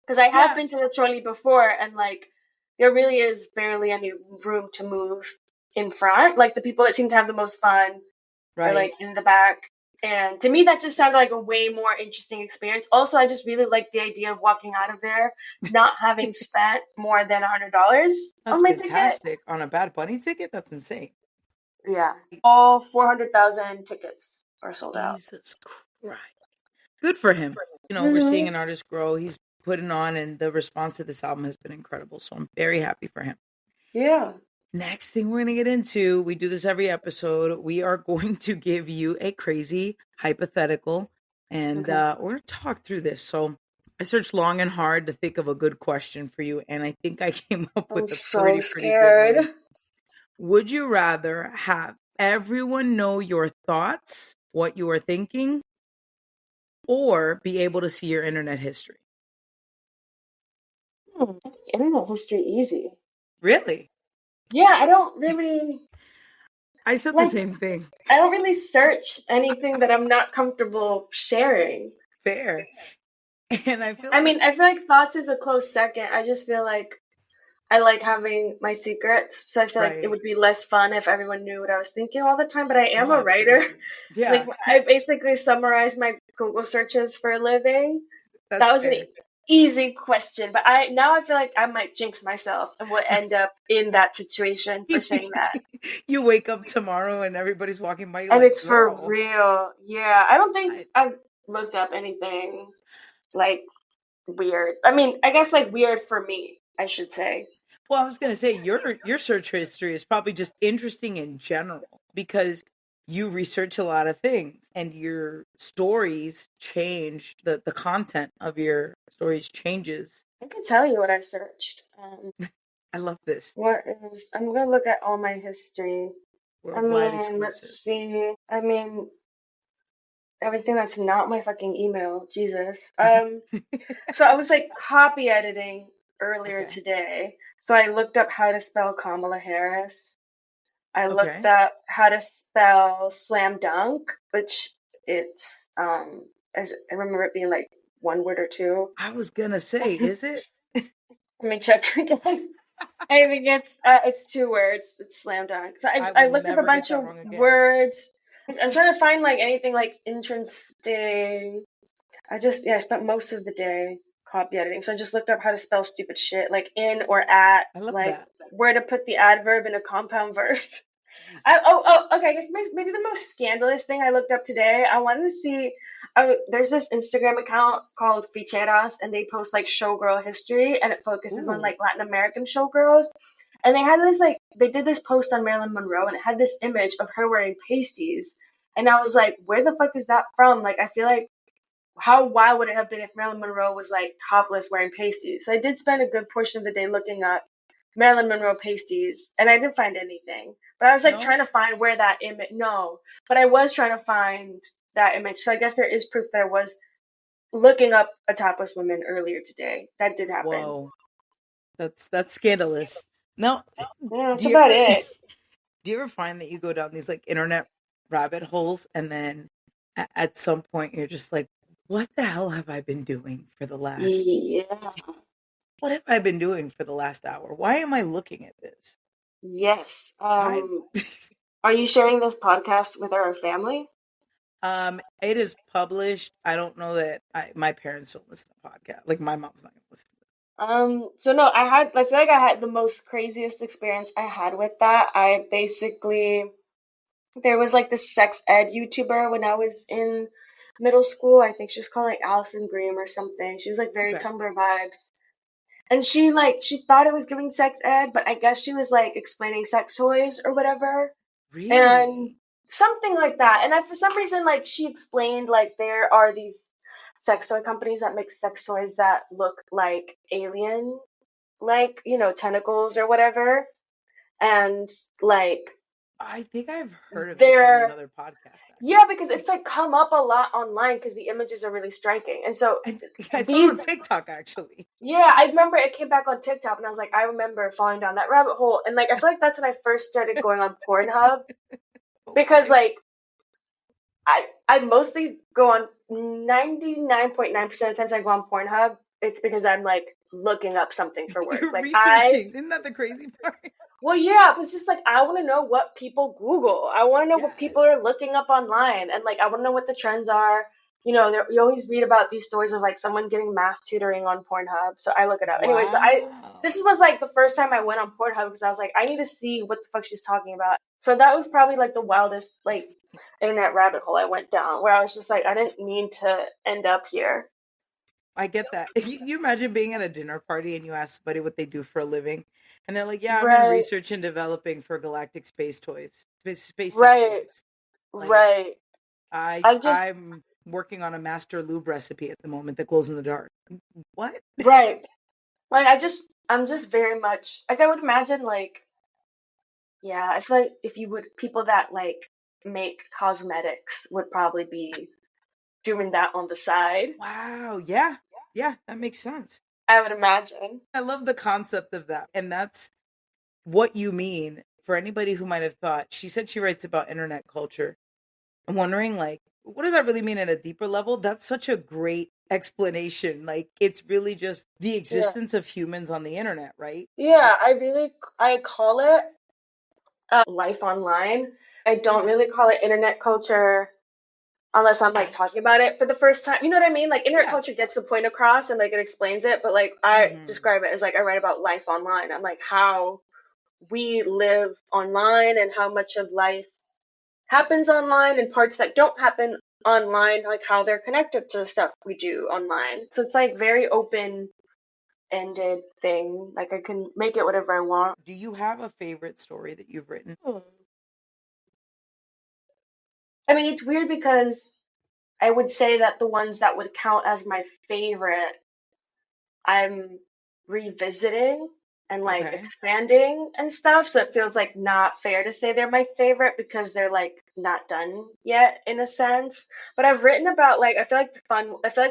because I have been to the trolley before and like there really is barely any room to move in front. Like the people that seem to have the most fun are like in the back. And to me, that just sounded like a way more interesting experience. Also, I just really like the idea of walking out of there not having spent more than $100 on my fantastic. ticket. On a Bad Bunny ticket? That's insane. Yeah. All 400,000 tickets are sold out. Jesus Christ. Good for him. You know, we're seeing an artist grow. He's putting on, and the response to this album has been incredible. So I'm very happy for him. Yeah. Next thing we're going to get into, we do this every episode. We are going to give you a crazy hypothetical, and we're going to talk through this. So I searched long and hard to think of a good question for you, and I think I came up with a pretty good one. Would you rather have everyone know your thoughts, what you are thinking, or be able to see your internet history? Internet history easy. Really? Yeah, I don't really. I said the same thing. I don't really search anything that I'm not comfortable sharing. Fair. And I feel I feel like thoughts is a close second. I just feel like I like having my secrets. So I feel like it would be less fun if everyone knew what I was thinking all the time. But I am a writer. Yeah. Like I basically summarize my Google searches for a living. That was an easy question, but I feel like I might jinx myself and will end up in that situation for saying that. You wake up tomorrow and everybody's walking by you and like, it's for real. Yeah, I don't think I've looked up anything like weird. I mean, I guess like weird for me, I should say. Well, I was going to say your search history is probably just interesting in general because you research a lot of things and your stories change, the content of your stories changes. I can tell you what I searched. I love this. I'm going to look at all my history. Let's see. Everything that's not my fucking email. Jesus. So I was like copy editing earlier today. So I looked up how to spell Kamala Harris. I looked up how to spell slam dunk, which it's as I remember it being like one word or two. I was gonna say, is it? Let me check again. I think it's 2 words. It's slam dunk. So I looked up a bunch of words. I'm trying to find like anything like interesting. I spent most of the day copy editing. So I just looked up how to spell stupid shit like in or at, I love like that. where to put the adverb in a compound verb. okay, I guess maybe the most scandalous thing I looked up today, I wanted to see, there's this Instagram account called Ficheras, and they post like showgirl history, and it focuses on Ooh, like Latin American showgirls. And they had this like, they did this post on Marilyn Monroe, and it had this image of her wearing pasties. And I was like, where the fuck is that from? Like, I feel like, how wild would it have been if Marilyn Monroe was like topless wearing pasties? So I did spend a good portion of the day looking up Marilyn Monroe pasties, and I didn't find anything. But I was like no? trying to find where that image. No, but I was trying to find that image. So I guess there is proof that I was looking up a topless woman earlier today. That did happen. Whoa, that's scandalous. No, Yeah, that's do you about ever it. do you ever find that you go down these like internet rabbit holes and then at some point you're just like, what the hell have I been doing for the last Yeah. what have I been doing for the last hour? Why am I looking at this? Yes. I Are you sharing this podcast with our family? it is published. I don't know that my parents don't listen to podcasts. Like my mom's not gonna listen to So no, I feel like I had the most craziest experience I had with that. There was like this sex ed YouTuber when I was in middle school. I think she was called like Allison Graham or something. She was like very Okay. Tumblr vibes. And she thought it was giving sex ed, but I guess she was like explaining sex toys or whatever. And Really? something like that. And for some reason, like she explained, like there are these sex toy companies that make sex toys that look like alien, like, tentacles or whatever. And like I think I've heard of this on they're, another podcast yeah, actually. because it's like come up a lot online because the images are really striking. And so I saw it on these, TikTok actually. yeah, I remember it came back on TikTok and I was like, I remember falling down that rabbit hole. And like, I feel like that's when I first started going on Pornhub because Okay. like, I mostly go on 99.9% of the times I go on Pornhub, it's because I'm like looking up something for work. You're Like researching. Isn't that the crazy part? well, yeah, but it's just like I want to know what people Google. I want to know what people are Yes. looking up online, and like I want to know what the trends are. You always read about these stories of like someone getting math tutoring on Pornhub, so I look it up. Anyway, so Wow. this was like the first time I went on Pornhub because I was like, I need to see what the fuck she's talking about. So that was probably like the wildest like internet rabbit hole I went down, where I was just like, I didn't mean to end up here. I get that. You imagine being at a dinner party and you ask somebody what they do for a living, and they're like, "Yeah, I'm in Right, research and developing for galactic space toys, space sex right, toys." Like right. I I just I'm working on a master lube recipe at the moment that glows in the dark. What? right. Like I'm just very much like I would imagine like yeah, I feel like if you would people that like make cosmetics would probably be doing that on the side. Wow. Yeah. Yeah, that makes sense. I would imagine. I love the concept of that. And that's what you mean for anybody who might have thought. She said she writes about internet culture. I'm wondering, like, what does that really mean at a deeper level? That's such a great explanation. Like, it's really just the Yeah. existence of humans on the internet, right? Yeah, I call it life online. I don't Okay. really call it internet culture unless I'm like Okay. talking about it for the first time. You know what I mean? Like internet Yeah. culture gets the point across and like it explains it, but like I Hmm. describe it as like I write about life online. I'm like how we live online and how much of life happens online and parts that don't happen online, like how they're connected to the stuff we do online. So it's like very open ended thing. Like I can make it whatever I want. Do you have a favorite story that you've written? Hmm. I mean, it's weird because I would say that the ones that would count as my favorite I'm revisiting and like Okay. expanding and stuff. So it feels like not fair to say they're my favorite because they're like not done yet in a sense. But I've written about like I feel like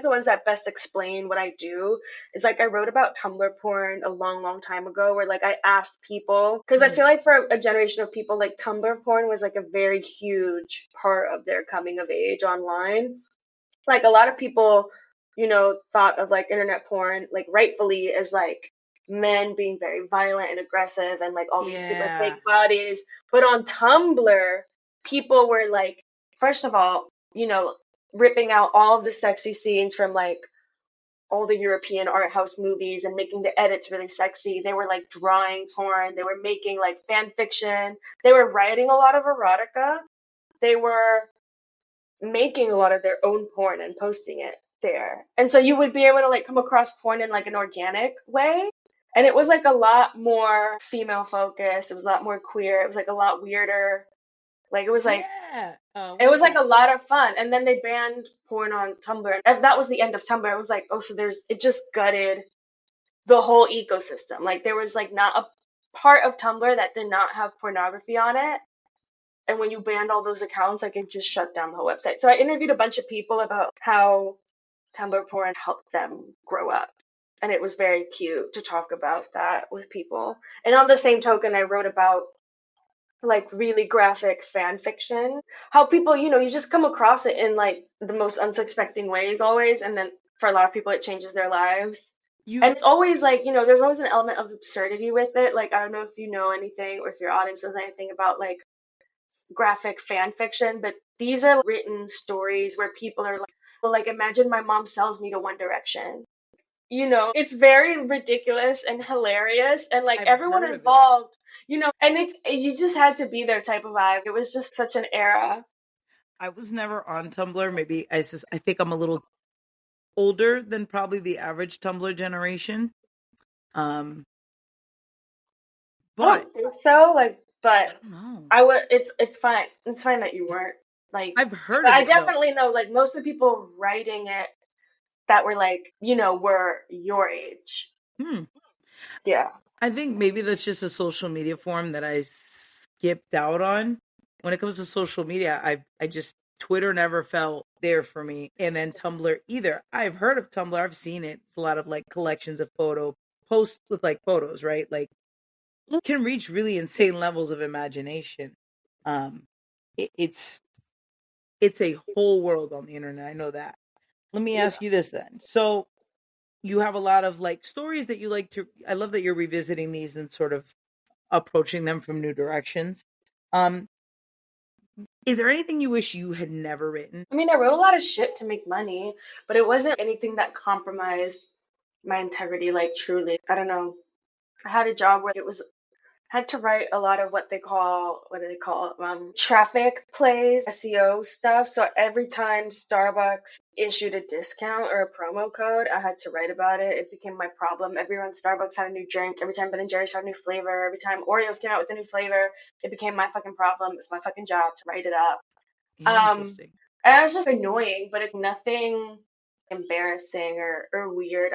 the ones that best explain what I do is like I wrote about Tumblr porn a long, long time ago where like I asked people because I Mm. feel like for a generation of people like Tumblr porn was like a very huge part of their coming of age online. Like a lot of people, thought of like internet porn, like rightfully as like men being very violent and aggressive and like all these super Yeah. fake bodies. But on Tumblr, people were like, first of all, ripping out all of the sexy scenes from like all the European art house movies and making the edits really sexy. They were like drawing porn. They were making like fan fiction. They were writing a lot of erotica. They were making a lot of their own porn and posting it there. And so you would be able to like come across porn in like an organic way. And it was like a lot more female focused. It was a lot more queer. It was like a lot weirder. Like it was like Yeah. it was like a lot of fun. And then they banned porn on Tumblr. And that was the end of Tumblr. It was like, oh, so it just gutted the whole ecosystem. Like there was like not a part of Tumblr that did not have pornography on it. And when you banned all those accounts, like it just shut down the whole website. So I interviewed a bunch of people about how Tumblr porn helped them grow up. And it was very cute to talk about that with people. And on the same token, I wrote about like really graphic fan fiction. How people, you just come across it in like the most unsuspecting ways always. And then for a lot of people, it changes their lives. And it's always like, there's always an element of absurdity with it. Like, I don't know if you know anything or if your audience knows anything about like graphic fan fiction, but these are written stories where people are like, well, like imagine my mom sells me to One Direction. It's very ridiculous and hilarious, and like I've everyone heard of it. involved, and you just had to be there type of vibe. It was just such an era. I was never on Tumblr. Maybe I think I'm a little older than probably the average Tumblr generation. I But don't think so. Like, I but don't know. I would. It's fine. It's fine that you weren't. Like, I've heard but of I it though. definitely know. Like, most of the people writing it that were like, were your age. Yeah. I think maybe that's just a social media form that I skipped out on. When it comes to social media, I just Twitter never felt there for me, and then Tumblr either. I've heard of Tumblr, I've seen it. It's a lot of like collections of photo posts with like photos, right? Like can reach really insane levels of imagination. It's a whole world on the internet. I know that. Let me ask you this then. So you have a lot of like stories that you like to. I love that you're revisiting these and sort of approaching them from new directions. Is there anything you wish you had never written? I mean, I wrote a lot of shit to make money, but it wasn't anything that compromised my integrity, like truly. I don't know. I had a job where had to write a lot of what do they call it? Traffic plays, SEO stuff. So every time Starbucks issued a discount or a promo code, I had to write about it. It became my problem. Every time Starbucks had a new drink, every time Ben & Jerry's had a new flavor, every time Oreos came out with a new flavor, it became my fucking problem. It's my fucking job to write it up. Interesting. And it was just annoying, but it's nothing embarrassing or weird.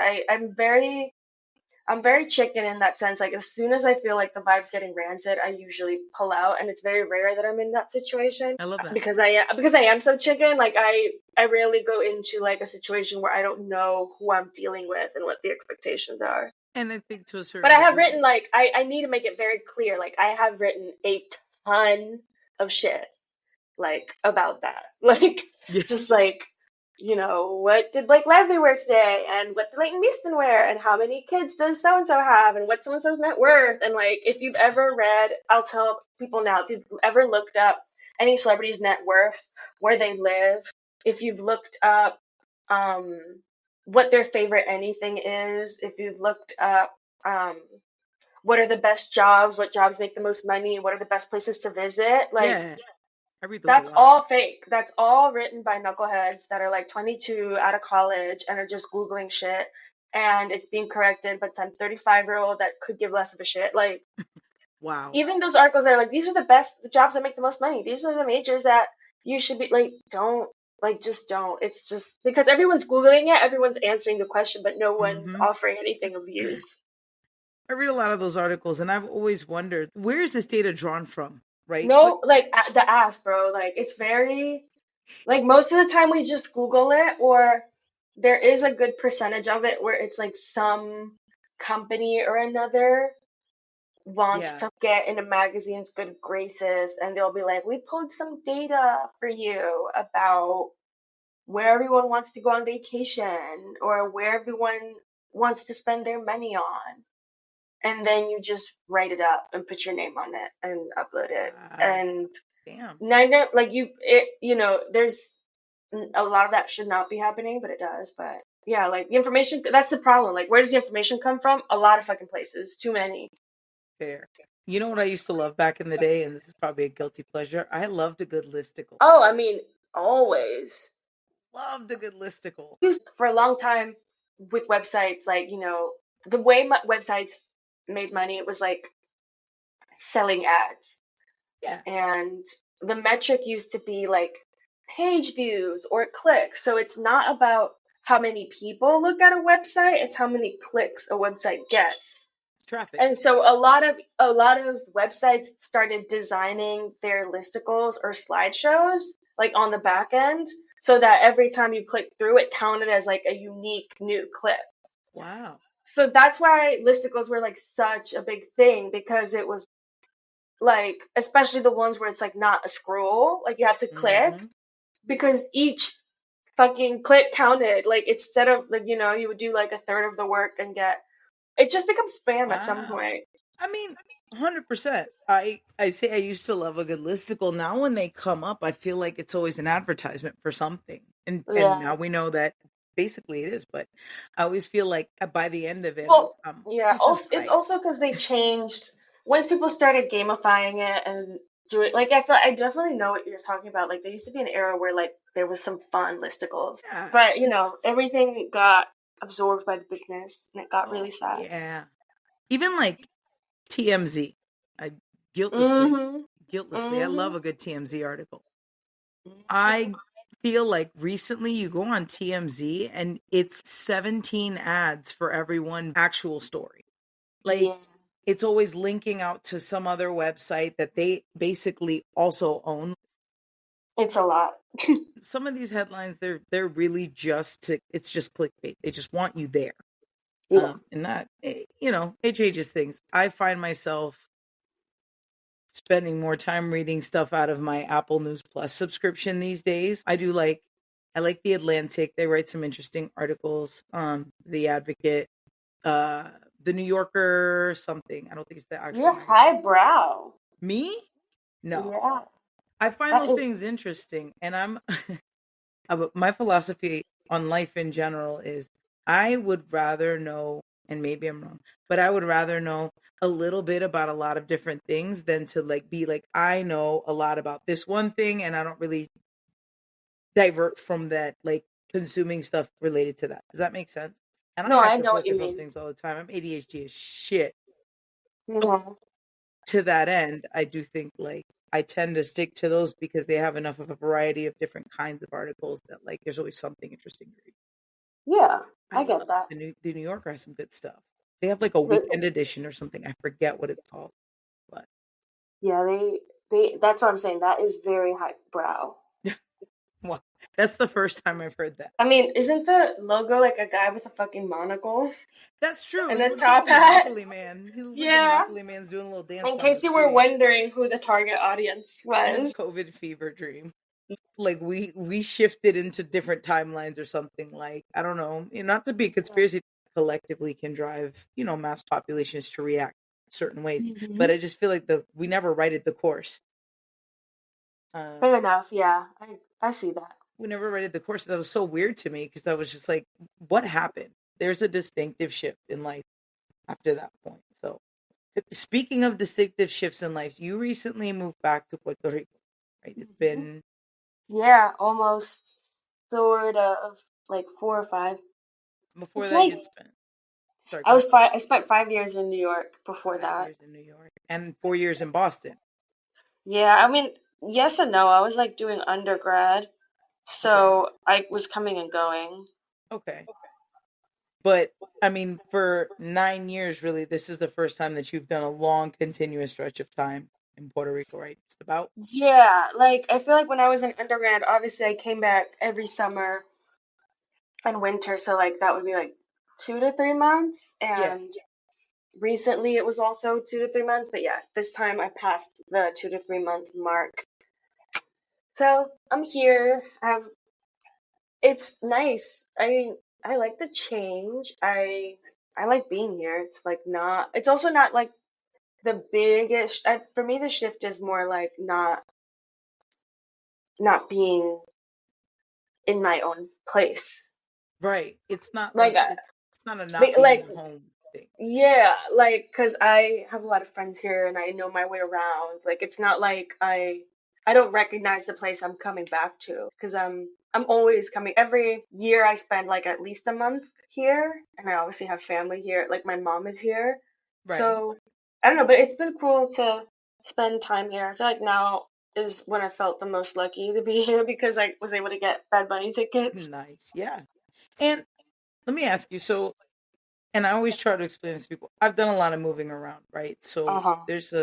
I'm very chicken in that sense. Like as soon as I feel like the vibe's getting rancid, I usually pull out, and it's very rare that I'm in that situation. I love that. Because I am so chicken. Like I rarely go into like a situation where I don't know who I'm dealing with and what the expectations are. And I think to a certain But I have degree- written like I need to make it very clear. Like I have written a ton of shit like about that. Like Yeah. just like what did Blake Lively wear today? And what did Leighton Meeston wear? And how many kids does so-and-so have? And what's so-and-so's net worth? And like, if you've ever read, I'll tell people now, if you've ever looked up any celebrity's net worth, where they live, if you've looked up what their favorite anything is, if you've looked up what are the best jobs, what jobs make the most money, what are the best places to visit, like yeah. I read those that's a lot. all fake. That's all written by knuckleheads that are like 22 out of college and are just Googling shit. And it's being corrected by some 35-year-old that could give less of a shit. Like, Wow. even those articles that are like, these are the jobs that make the most money. These are the majors that you should be like, just don't. It's just because everyone's Googling it, everyone's answering the question, but no one's offering anything of use. I read a lot of those articles, and I've always wondered, where is this data drawn from? Right? No, like the ass, bro. Like it's very, like most of the time we just Google it, or there is a good percentage of it where it's like some company or another wants to get in a magazine's good graces, and they'll be like, we pulled some data for you about where everyone wants to go on vacation or where everyone wants to spend their money on. And then you just write it up and put your name on it and upload it. And damn. there's a lot of that should not be happening, but it does. But Yeah, like the information, that's the problem. Like, where does the information come from? A lot of fucking places. Too many. Fair. You know what I used to love back in the day, and this is probably a guilty pleasure. I loved a good listicle. Oh, I mean, always. Loved a good listicle. Used for a long time with websites, like, the way websites made money, it was like selling ads. Yeah. And the metric used to be like page views or clicks. So it's not about how many people look at a website, it's how many clicks a website gets. Traffic. And so a lot of websites started designing their listicles or slideshows like on the back end so that every time you click through it counted as like a unique new clip. Wow. So that's why listicles were like such a big thing, because it was like, especially the ones where it's like not a scroll, like you have to click, Mm-hmm. because each fucking click counted. Like instead of like, you would do like a third of the work and it just becomes spam at some Wow. point. I mean, 100%. I say I used to love a good listicle. Now when they come up, I feel like it's always an advertisement for something. And Yeah. now we know that basically it is, but I always feel like by the end of it, Well, I'm yeah. Also, it's also desensitized. because they changed once people started gamifying it and do it. Like I definitely know what you're talking about. Like there used to be an era where like there was some fun listicles, Yeah. but everything got absorbed by the business, and it got really Oh, sad. yeah. Even like TMZ. I guiltlessly, Mhm. I love Mhm. a good TMZ article. Mhm. I feel like recently you go on TMZ and it's 17 ads for every one actual story. Like Yeah, it's always linking out to some other website that they basically also own. it's a lot. Some of these headlines they're really it's just clickbait. They just want you there. Yeah. And that it changes things. I find myself spending more time reading stuff out of my Apple News Plus subscription these days. I like The Atlantic. They write some interesting articles. The Advocate, uh The New Yorker, something. I don't think it's the actual You're magazine. highbrow. Me? Yeah, No. I find that those is. things interesting, and I'm my philosophy on life in general is I would rather know, and maybe I'm wrong, but I would rather know a little bit about a lot of different things than to like be like, I know a lot about this one thing and I don't really divert from that, like consuming stuff related to that. Does that make sense? And I No, I hyper know what you focus on mean. things all the time. I'm ADHD as shit. Yeah. To that end, I do think like I tend to stick to those because they have enough of a variety of different kinds of articles that like there's always something interesting to read. Yeah, I I love get that. the New Yorker has some good stuff. They have like a weekend edition or something. I forget what it's called, but Yeah, they that's what I'm saying. That is very highbrow. well, that's the first time I've heard that. I mean, isn't the logo like a guy with a fucking monocle That's true. and He a looks like the top hat? Monopoly Man. He looks like the Yeah. Monopoly Man's doing a little dance In down the case you were street. wondering who the target audience I had a was. COVID fever dream. Like we shifted into different timelines or something. Like I don't know, not to be a conspiracy, collectively can drive mass populations to react certain ways. Hmm. But I just feel like we never righted the course. Fair enough. Yeah, I see that. We never righted the course. That was so weird to me because I was just like, what happened? There's a distinctive shift in life after that point. So speaking of distinctive shifts in life, you recently moved back to Puerto Rico, right? It's Hmm. been Yeah, almost sort of like 4 or 5. before It's that nice. you'd spent. Sorry, go ahead. I spent 5 years in New York before 5 years that. in New York and 4 years in Boston. Yeah, I mean, yes and no. I was like doing undergrad, Okay. so I was coming and going. Okay. But I mean, for 9 years, really, this is the first time that you've done a long, continuous stretch of time in Puerto Rico, right? Just about. Yeah, like I feel like when I was in undergrad, obviously I came back every summer and winter, so like that would be like 2 to 3 months. Yeah. And recently it was also 2 to 3 months, but yeah, this time I passed the 2 to 3 month mark. So I'm here. It's nice. I like the change. I like being here. It's like not. It's also not like the biggest. For me, the shift is more like not being in my own place. Right. It's not Like, it's not a not being like, home thing. yeah, like, because I have a lot of friends here and I know my way around. Like, it's not like I don't recognize the place I'm coming back to because I'm always coming. Every year I spend like at least a month here, and I obviously have family here. Like, my mom is here, Right. so I don't know, but it's been cool to spend time here. I feel like now is when I felt the most lucky to be here because I was able to get Bad Bunny tickets. Nice. Yeah. And let me ask you, so, and I always try to explain this to people. I've done a lot of moving around, right? So Uh-huh. there's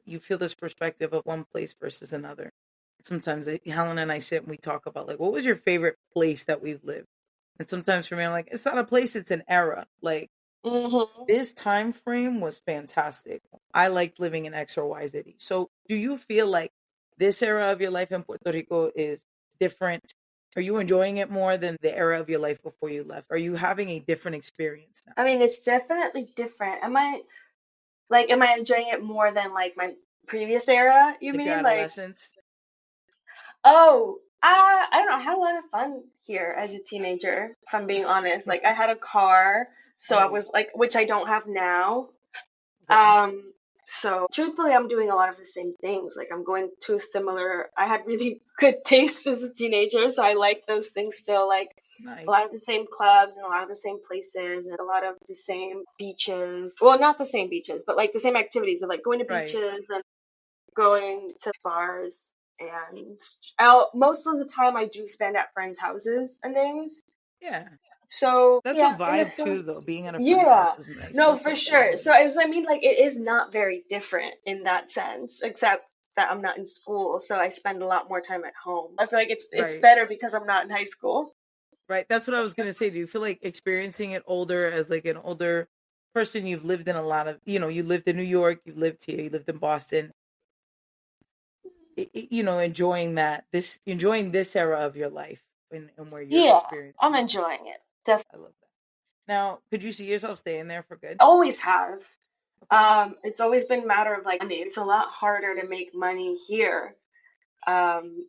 you feel this perspective of one place versus another. Sometimes Helen and I sit and we talk about like, what was your favorite place that we've lived? And sometimes for me, I'm like, it's not a place, it's an era. Like Hmm. this time frame was fantastic. I liked living in X or Y city. So do you feel like this era of your life in Puerto Rico is different? Are you enjoying it more than the era of your life before you left? Are you having a different experience now? I mean, it's definitely different. Am I enjoying it more than like my previous era, you Like your mean? Like, adolescence? oh, I don't know. I had a lot of fun here as a teenager, if I'm being honest. Like, I had a car, so I Right. was like, which I don't have now. Okay. So truthfully, I'm doing a lot of the same things. Like, I'm going to a similar, I had really good taste as a teenager, so I like those things still. Like, a Nice. lot of the same clubs and a lot of the same places and a lot of the same beaches. Well, not the same beaches, but like the same activities of like going to Right. beaches and going to bars. And most of the time, I do spend at friends' houses and things. Yeah. So That's a yeah, in a vibe too, sense, though. Being at a friend's yeah, house is nice. no, That's for a whole sure. vibe. So I mean, like, it is not very different in that sense, except that I'm not in school, so I spend a lot more time at home. I feel like it's Right. better because I'm not in high school. Right. That's what I was gonna say. Do you feel like experiencing it older as like an older person? You've lived in a lot of, you lived in New York, you lived here, you lived in Boston. Enjoying this era of your life and where you're Yeah, I'm experiencing it. enjoying it. Definitely, I love that. Now, could you see yourself staying there for good? always have. Okay. It's always been a matter of like money. It's a lot harder to make money here, um,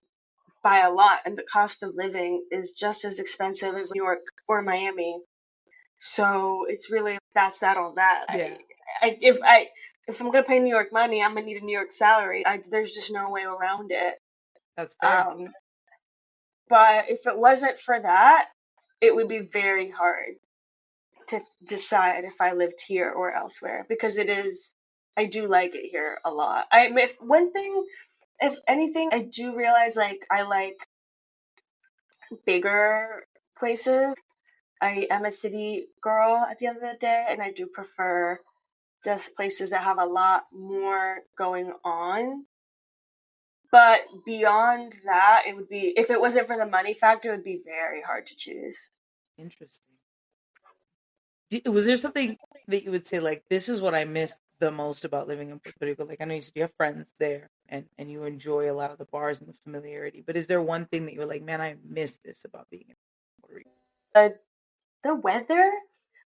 by a lot, and the cost of living is just as expensive as New York or Miami. So it's really that's that on that. Yeah, I if I'm gonna pay New York money, I'm gonna need a New York salary. There's just no way around it. that's fair. Um, but if it wasn't for that, it would be very hard to decide if I lived here or elsewhere because it is. I do like it here a lot. If one thing, if anything, I do realize like I like bigger places. I am a city girl at the end of the day, and I do prefer just places that have a lot more going on. But beyond that, it would be, if it wasn't for the money factor, it would be very hard to choose. Interesting. Was there something that you would say like this is what I missed the most about living in Puerto Rico? Like I know you said you have friends there and you enjoy a lot of the bars and the familiarity, but is there one thing that you're like, man, I miss this about being in Puerto Rico? The the weather,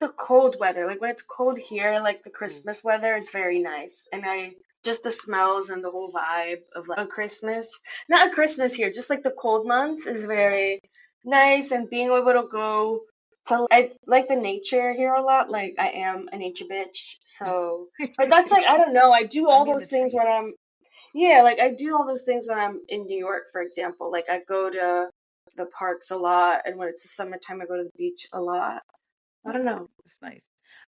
the cold weather, like when it's cold here, like the Ooh, Christmas weather is very nice. And I just the smells and the whole vibe of like a Christmas, not a Christmas here, just like the cold months is yeah. very nice. And being able to go to, I like the nature here a lot. Like, I am a nature bitch. So, but that's like, I don't know. I do I all mean the those things when I'm, trees. yeah, like I do all those things when I'm in New York, for example. Like, I go to the parks a lot, and when it's the summertime, I go to the beach a lot. I don't Okay, know. that's nice.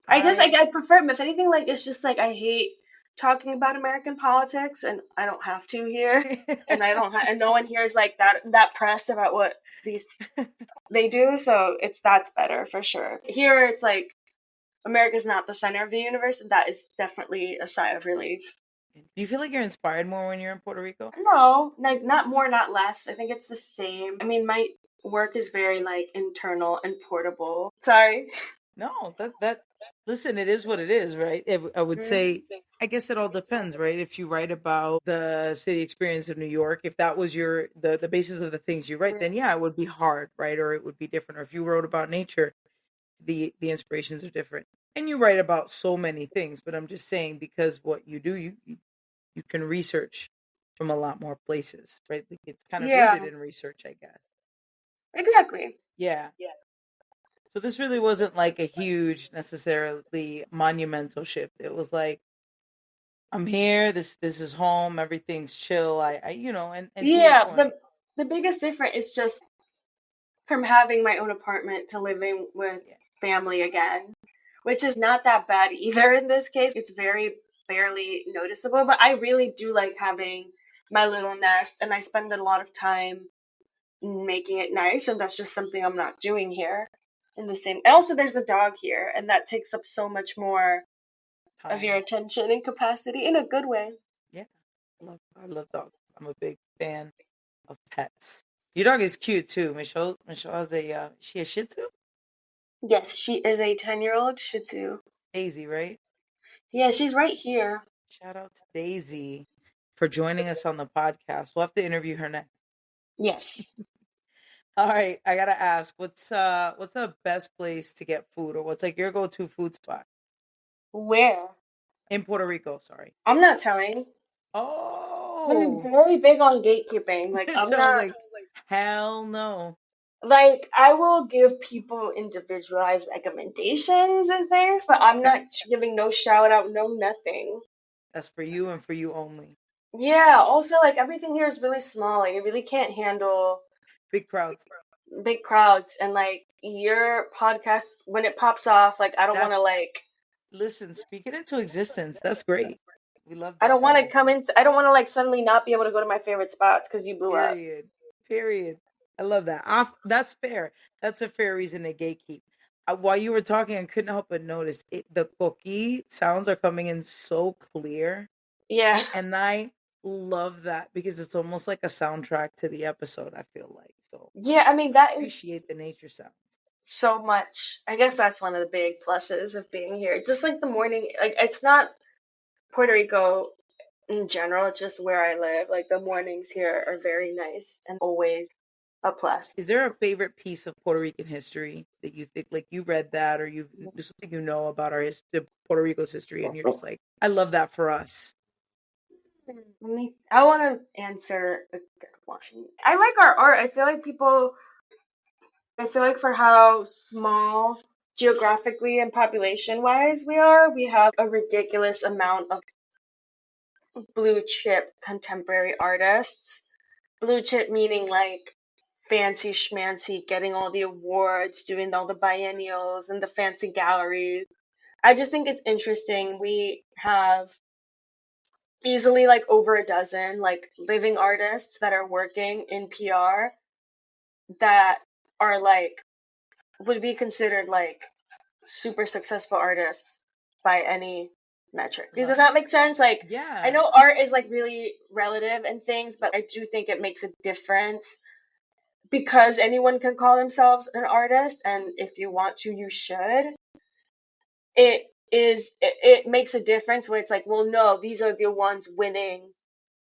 I I I prefer them. If anything, like, it's just like I hate talking about American politics, and I don't have to here, and I don't and no one here is like that pressed about what these they do. So that's better for sure. Here, it's like America's not the center of the universe, and that is definitely a sigh of relief. Do you feel like you're inspired more when you're in Puerto Rico? No, like, not more, not less. I think it's the same. I mean, my work is very like internal and portable. Sorry. No, that listen, it is what it is, right? I would say, I guess it all depends, right? If you write about the city experience of New York, if that was the basis of the things you write, then yeah, it would be hard, right? Or it would be different. Or if you wrote about nature, the inspirations are different. And you write about so many things, but I'm just saying because what you do, you can research from a lot more places, right? Like it's kind of rooted Yeah, in research, I guess. exactly. Yeah. So this really wasn't like a huge, necessarily monumental shift. It was like, I'm here. This is home. Everything's chill. And to your Yeah, point, the biggest difference is just from having my own apartment to living with yeah, family again, which is not that bad either in this case. It's very barely noticeable, but I really do like having my little nest, and I spend a lot of time making it nice, and that's just something I'm not doing here in the same. Also, there's a dog here, and that takes up so much more of your time. attention and capacity in a good way. Yeah, I love dogs. I'm a big fan of pets. Your dog is cute too. Michelle has she a Shih Tzu? Yes, she is a 10-year-old Shih Tzu. Daisy, right? Yeah, she's right here. Shout out to Daisy for joining us on the podcast. We'll have to interview her next. Yes. All right, I gotta ask, what's the best place to get food, or what's like your go-to food spot Where? in Puerto Rico? Sorry. I'm not telling. I'm Oh, very big on gatekeeping. Like, I'm so I was not, like, hell no. like, I will give people individualized recommendations and things, but I'm Okay, not giving no shout out, no nothing. that's for you and for you only. Yeah, also, like, everything here is really small. Like, you really can't handle Big crowds. big crowds. And, like, your podcast, when it pops off, like, I don't want to, That's like, Listen, speak it into existence. That's great. We love I don't that want to energy. come in, I don't want to, like, suddenly not be able to go to my favorite spots because you blew up. Period. Period. I love that. That's fair. That's a fair reason to gatekeep. While you were talking, I couldn't help but notice the coqui sounds are coming in so clear, Yeah. and I love that because it's almost like a soundtrack to the episode. I feel like so. Yeah, I mean, that is Appreciate the nature sounds. so much. I guess that's one of the big pluses of being here. Just like the morning, like it's not Puerto Rico in general, it's just where I live. Like the mornings here are very nice and always a plus. Is there a favorite piece of Puerto Rican history that you think, like you read that, or you there's something about our Puerto Rico's history, and you're just like, I love that for us. I want to answer a good one. I like our art. I feel like for how small geographically and population wise we are, we have a ridiculous amount of blue chip contemporary artists. Blue chip meaning like fancy schmancy, getting all the awards, doing all the biennials and the fancy galleries. I just think it's interesting. We have easily like over a dozen like living artists that are working in PR that are like would be considered like super successful artists by any metric. Does that make sense? Like, I Yeah. know art is like really relative and things, but I do think it makes a difference because anyone can call themselves an artist, and if you want to, you should. It makes a difference when it's like, well, no, these are the ones winning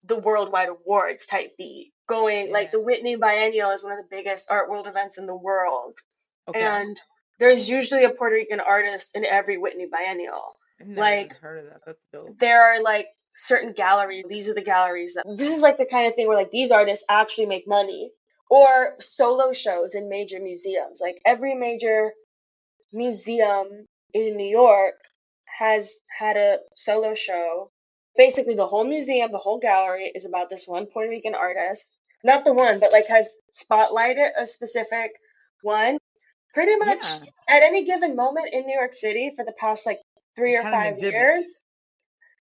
the worldwide awards type beat. Going like Yeah. the Whitney Biennial is one of the biggest art world events in the world. Okay. And there's usually a Puerto Rican artist in every Whitney Biennial. I've never even Like heard of that. That's dope. there are like certain galleries. These are the galleries that this is like the kind of thing where like these artists actually make money. Or solo shows in major museums. Like every major museum in New York has had a solo show. Basically, the whole museum, the whole gallery is about this one Puerto Rican artist. Not the one, but like has spotlighted a specific one. Pretty much Yeah. at any given moment in New York City for the past like They 3 or had an 5 exhibit. years,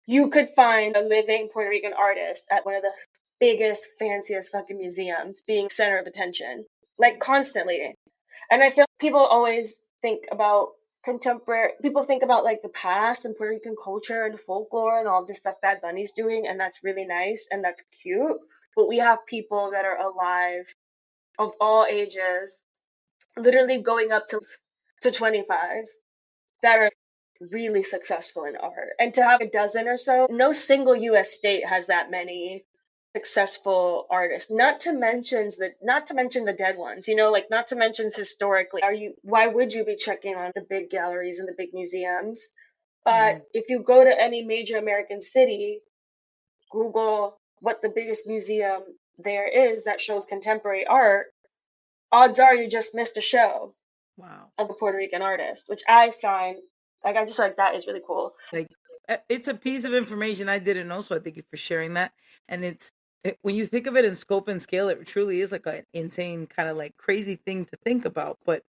you could find a living Puerto Rican artist at one of the biggest, fanciest fucking museums being center of attention. Like constantly. And I feel like people always think about people think about like the past and Puerto Rican culture and folklore and all this stuff Bad Bunny's doing, and that's really nice and that's cute. But we have people that are alive of all ages, literally going up to 25, that are really successful in art. And to have a dozen or so, no single US state has that many successful artists. Not to mention the dead ones, you know, like not to mention historically. Why would you be checking on the big galleries and the big museums? But Mm-hmm. if you go to any major American city, Google what the biggest museum there is that shows contemporary art, odds are you just missed a show. Wow. of a Puerto Rican artist, which I find like I just like that is really cool. Like it's a piece of information I didn't know, so I thank you for sharing that. And when you think of it in scope and scale, it truly is like an insane kind of like crazy thing to think about, but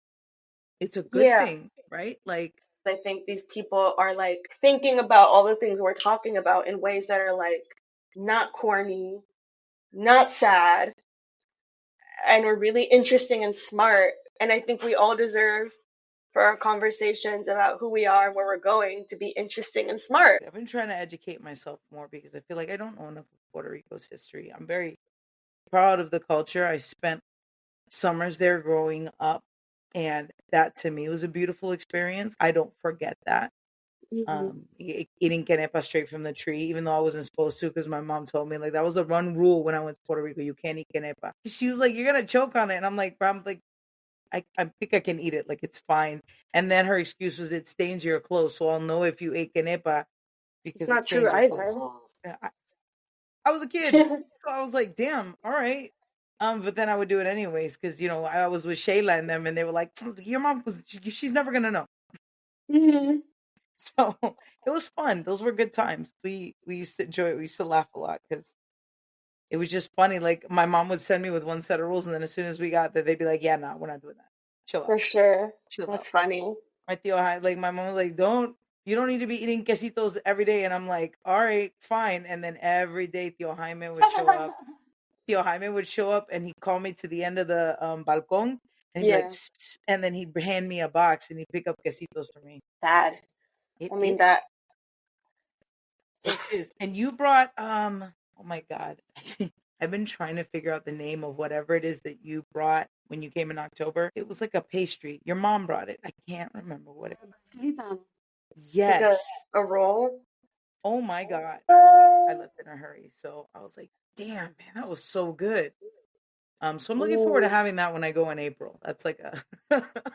it's a good Yeah. thing, right? Like I think these people are like thinking about all the things we're talking about in ways that are like not corny, not sad, and are really interesting and smart. And I think we all deserve for our conversations about who we are and where we're going to be interesting and smart. I've been trying to educate myself more because I feel like I don't know enough of Puerto Rico's history. I'm very proud of the culture. I spent summers there growing up, and that to me was a beautiful experience. I don't forget that. Eating quenepa straight from the tree, even though I wasn't supposed to, because my mom told me like that was a run rule when I went to Puerto Rico. You can't eat quenepa. She was like, "You're gonna choke on it," and I'm like, "Bro, I'm like, I think I can eat it. Like it's fine." And then her excuse was, "It stains your clothes, so I'll know if you ate quenepa It's because it not true stains your either. clothes." I was a kid, so I was like, "Damn, all right." But then I would do it anyways because I was with Shayla and them, and they were like, "Your mom she's never gonna know." So it was fun. Those were good times. We used to enjoy it. We used to laugh a lot because it was just funny. Like my mom would send me with one set of rules, and then as soon as we got there, they'd be like, "Yeah, nah, we're not doing that. Chill out, For sure. chill out." That's funny. My tío, like my mom was like, you don't need to be eating quesitos every day," and I'm like, "All right, fine." And then every day, Tío Jaime would show up. Tío Jaime would show up, and he'd call me to the end of the balcón, and he'd be like, Yeah. psst, psst, and then he'd hand me a box, and he'd pick up quesitos for me. Sad. It I mean is. that. It is. And you brought oh my god. I've been trying to figure out the name of whatever it is that you brought when you came in October. It was like a pastry. Your mom brought it. I can't remember what it was. Like Yes. a roll. Oh my god. I left in a hurry. So I was like, damn, man, that was so good. So I'm looking forward to Ooh. having that when I go in April. That's like a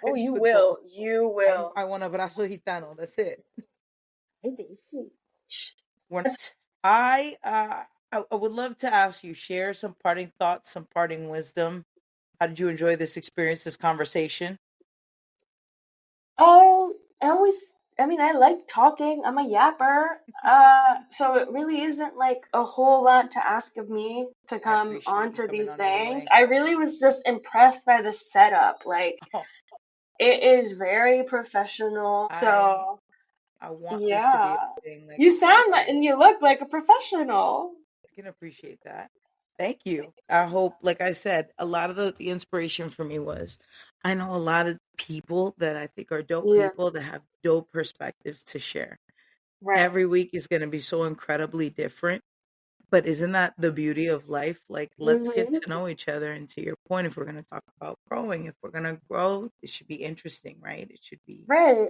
Oh, you it's a will. goal. You will. I want a brazo gitano. That's it. When I would love to ask you, share some parting thoughts, some parting wisdom. How did you enjoy this experience, this conversation? Oh, I mean, I like talking. I'm a yapper. So it really isn't like a whole lot to ask of me to I come appreciate you onto coming these on things. anyway. I really was just impressed by the setup. Like, Oh, it is very professional. I So, I want this to be yeah. a thing. Like You I sound like, and you look like a professional. can appreciate that. Thank you. I hope, like I said, a lot of the inspiration for me was I know a lot of people that I think are dope Yeah, people that have dope perspectives to share. right. Every week is going to be so incredibly different. But isn't that the beauty of life? Like, let's get Mm-hmm. to know each other. And to your point, if we're going to talk about growing, if we're going to grow, it should be interesting, right? Right.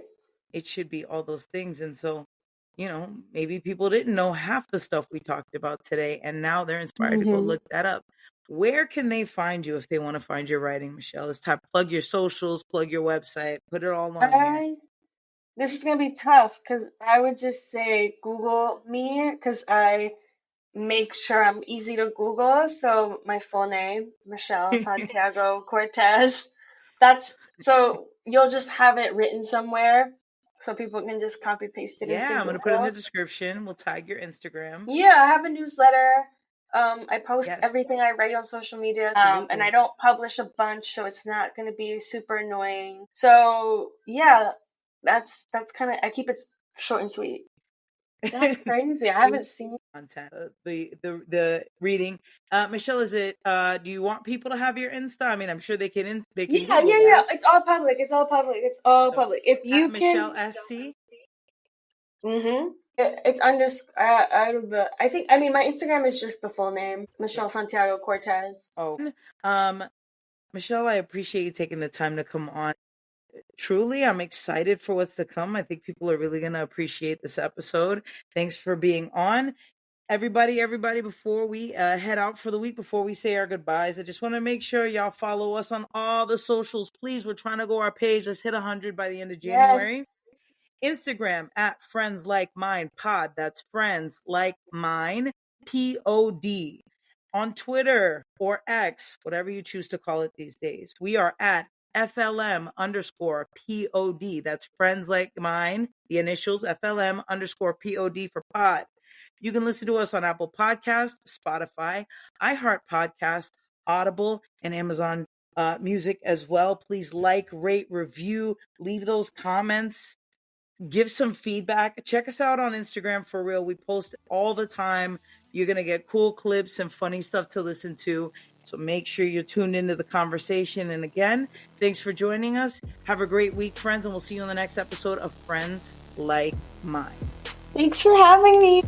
It should be all those things. And so, maybe people didn't know half the stuff we talked about today, and now they're inspired to go Mm-hmm. look that up. Where can they find you if they want to find your writing, Michelle? It's time. Plug your socials, plug your website, put it all on here. This is gonna be tough because I would just say Google me because I make sure I'm easy to Google. So my full name, Michelle Santiago Cortez. That's so you'll just have it written somewhere so people can just copy paste it into Yeah, I'm going to put it in the Google. description. We'll tag your Instagram. Yeah, I have a newsletter. I post Yes, everything I write on social media, and I absolutely. don't publish a bunch, so it's not going to be super annoying. So yeah, that's kind of I keep it short and sweet. That's crazy. I haven't seen. Content, the reading. Michelle, is it? Do you want people to have your Insta? I mean, I'm sure they can Yeah, Google yeah, yeah. that. It's all public. It's all public. It's all So public. If at you Michelle can. SC. It's under. I think. I mean, my Instagram is just the full name, Yeah. Michelle Santiago Cortez. Oh, um, Michelle, I appreciate you taking the time to come on. Truly, I'm excited for what's to come. I think people are really going to appreciate this episode. Thanks for being on. Everybody, before we head out for the week, before we say our goodbyes, I just want to make sure y'all follow us on all the socials. Please, we're trying to go our page. Let's hit 100 by the end of Yes. January. Instagram at Friends Like Mine Pod. That's Friends Like Mine POD. On Twitter or X, whatever you choose to call it these days, we are at FLM_POD. That's friends like mine, the initials FLM_POD for pod. You can listen to us on Apple Podcasts, Spotify, iHeart Podcast, Audible, and Amazon Music as well. Please like, rate, review, leave those comments, give some feedback. Check us out on Instagram for real. We post all the time. You're going to get cool clips and funny stuff to listen to. So make sure you're tuned into the conversation. And again, thanks for joining us. Have a great week, friends, and we'll see you on the next episode of Friends Like Mine. Thanks for having me.